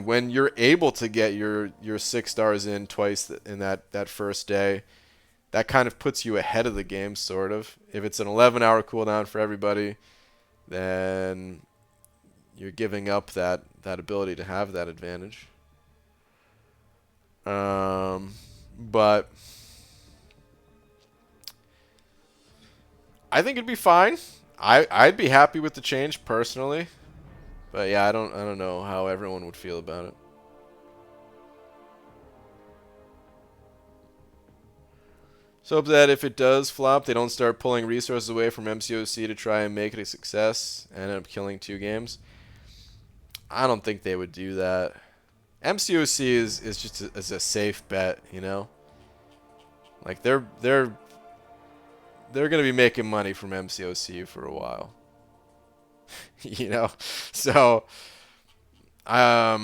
when you're able to get your 6 stars in twice in that first day, that kind of puts you ahead of the game, sort of. If it's an 11-hour cooldown for everybody, then you're giving up that ability to have that advantage. But I think it'd be fine. I'd be happy with the change personally, but yeah, I don't know how everyone would feel about it. So hope that if it does flop, they don't start pulling resources away from MCOC to try and make it a success and end up killing 2 games. I don't think they would do that. MCOC is just a safe bet, you know. Like they're gonna be making money from MCOC for a while, you know. So, I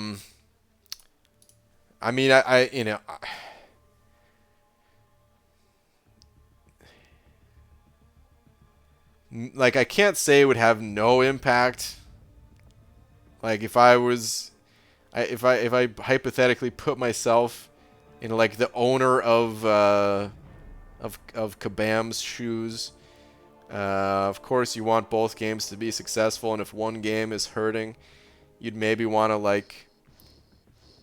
mean, I you know. Like, I can't say it would have no impact. Like, if I hypothetically put myself in like the owner of Kabam's shoes, of course you want both games to be successful, and if one game is hurting, you'd maybe want to like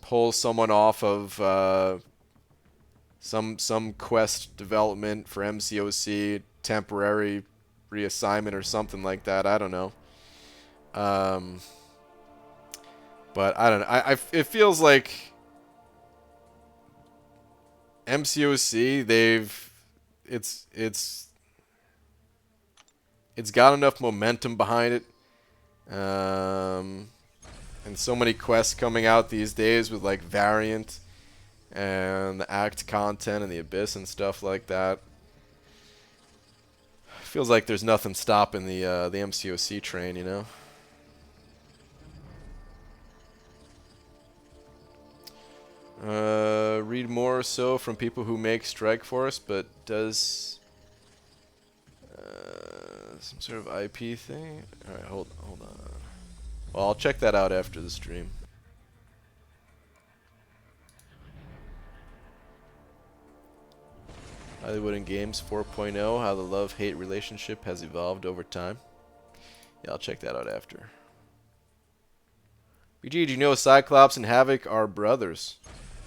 pull someone off of some quest development for MCOC, temporary reassignment or something like that. I don't know. But I don't know. It feels like MCOC, it's got enough momentum behind it. And so many quests coming out these days with like Variant and the Act content and the Abyss and stuff like that. Feels like there's nothing stopping the MCOC train, you know. Read more so from people who make Strike Force, but does some sort of IP thing. All right, hold on. Well, I'll check that out after the stream. Hollywood and Games 4.0, how the love-hate relationship has evolved over time. Yeah, I'll check that out after. BG, do you know Cyclops and Havoc are brothers?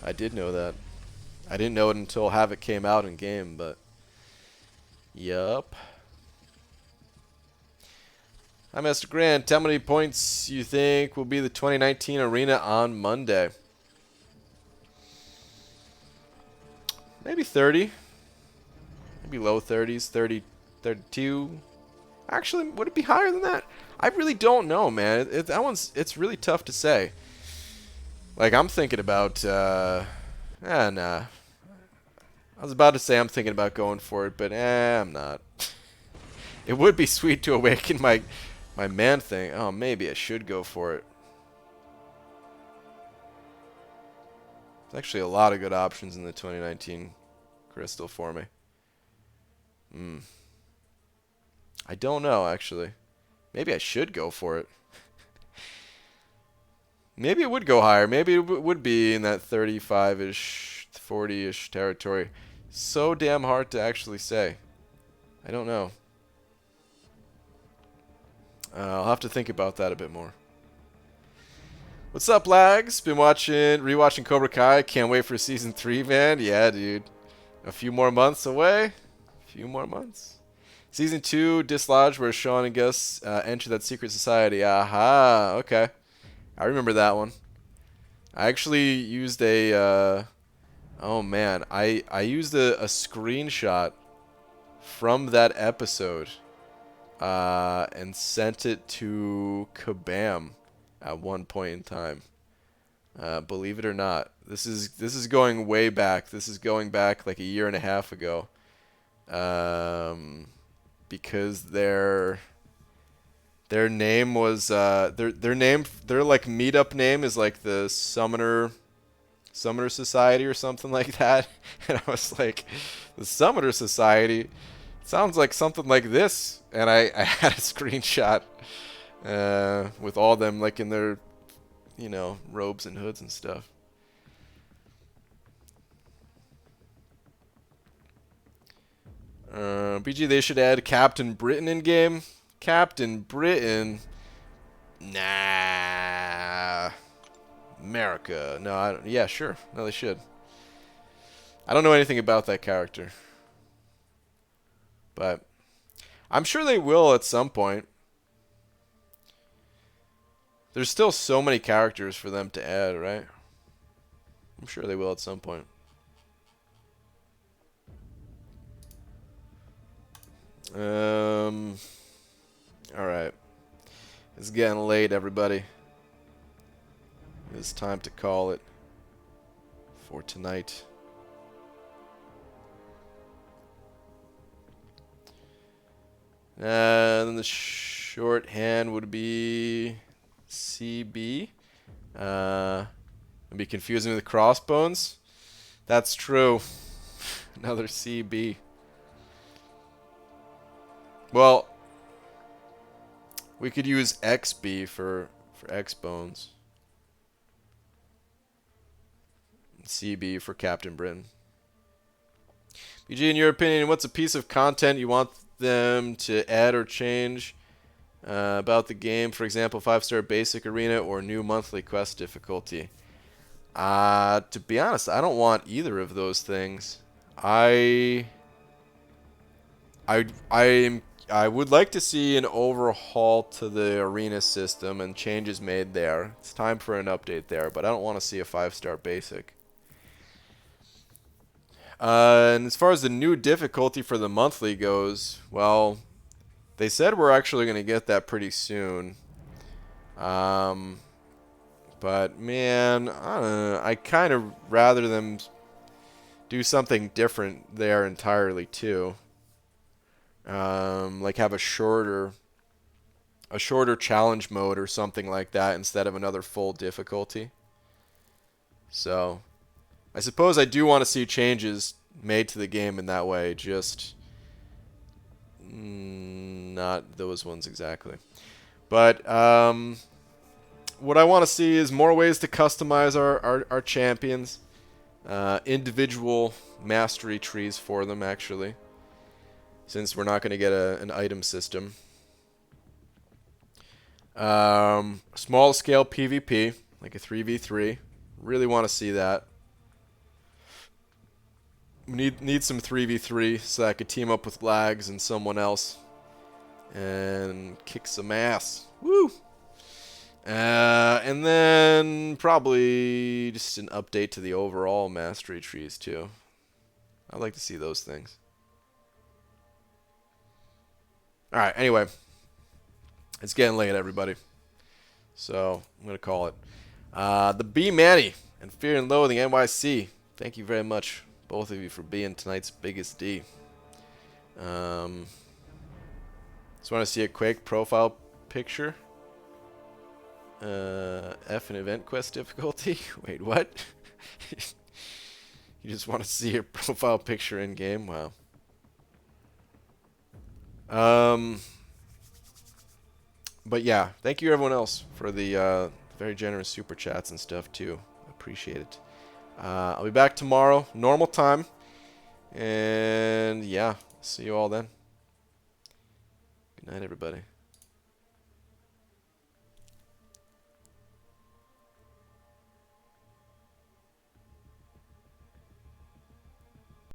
I did know that. I didn't know it until Havoc came out in game, but yup. Hi, Master Grant. How many points you think will be the 2019 arena on Monday? Maybe 30. Maybe low 30s, 30, 32. Actually, would it be higher than that? I really don't know, man. It's really tough to say. Like, I'm thinking about, nah. I was about to say I'm thinking about going for it, but I'm not. It would be sweet to awaken my man thing. Oh, maybe I should go for it. There's actually a lot of good options in the 2019 crystal for me. I don't know, actually. Maybe I should go for it. Maybe it would go higher. Maybe it would be in that 35-ish, 40-ish territory. So damn hard to actually say. I don't know. I'll have to think about that a bit more. What's up, lags? Been rewatching Cobra Kai. Can't wait for season 3, man. Yeah, dude. A few more months away. A few more months. Season 2, Dislodge, where Sean and Gus enter that secret society. Aha, okay. I remember that one. I actually used a... oh, man. I used a screenshot from that episode and sent it to Kabam at one point in time. Believe it or not. This is going way back. This is going back like a year and a half ago. Because their name was their like meetup name is like the Summoner Society or something like that. And I was like, the Summoner Society sounds like something like this. And I had a screenshot with all them like in their, you know, robes and hoods and stuff. BG, they should add Captain Britain in game. Captain Britain? Nah. America. No, yeah, sure. No, they should. I don't know anything about that character. But I'm sure they will at some point. There's still so many characters for them to add, right? I'm sure they will at some point. Alright. It's getting late, everybody. It's time to call it for tonight. Then the shorthand would be CB. It'd be confusing with Crossbones. That's true. Another CB. Well, we could use XB for X-Bones. CB for Captain Britain. BG, in your opinion, what's a piece of content you want them to add or change about the game? For example, 5-star basic arena or new monthly quest difficulty. To be honest, I don't want either of those things. I would like to see an overhaul to the arena system and changes made there. It's time for an update there, but I don't want to see a 5-star basic. And as far as the new difficulty for the monthly goes, well, they said we're actually going to get that pretty soon. But man, I don't know. I kind of rather them do something different there entirely too. Like have a shorter challenge mode or something like that instead of another full difficulty. So, I suppose I do want to see changes made to the game in that way, just not those ones exactly. But what I want to see is more ways to customize our champions, individual mastery trees for them actually, since we're not going to get an item system. Small scale PvP, like a 3v3. Really want to see that. Need some 3v3 so I could team up with Lags and someone else and kick some ass. Woo! And then probably just an update to the overall mastery trees too. I'd like to see those things. Alright, anyway. It's getting late, everybody. So, I'm going to call it. The B Manny and Fear and Loathing NYC. Thank you very much, both of you, for being tonight's biggest D. Just want to see a quick profile picture. F and event quest difficulty. Wait, what? You just want to see your profile picture in game? Wow. But yeah, thank you everyone else for the very generous super chats and stuff too. Appreciate it. I'll be back tomorrow, normal time. And yeah, see you all then. Good night, everybody.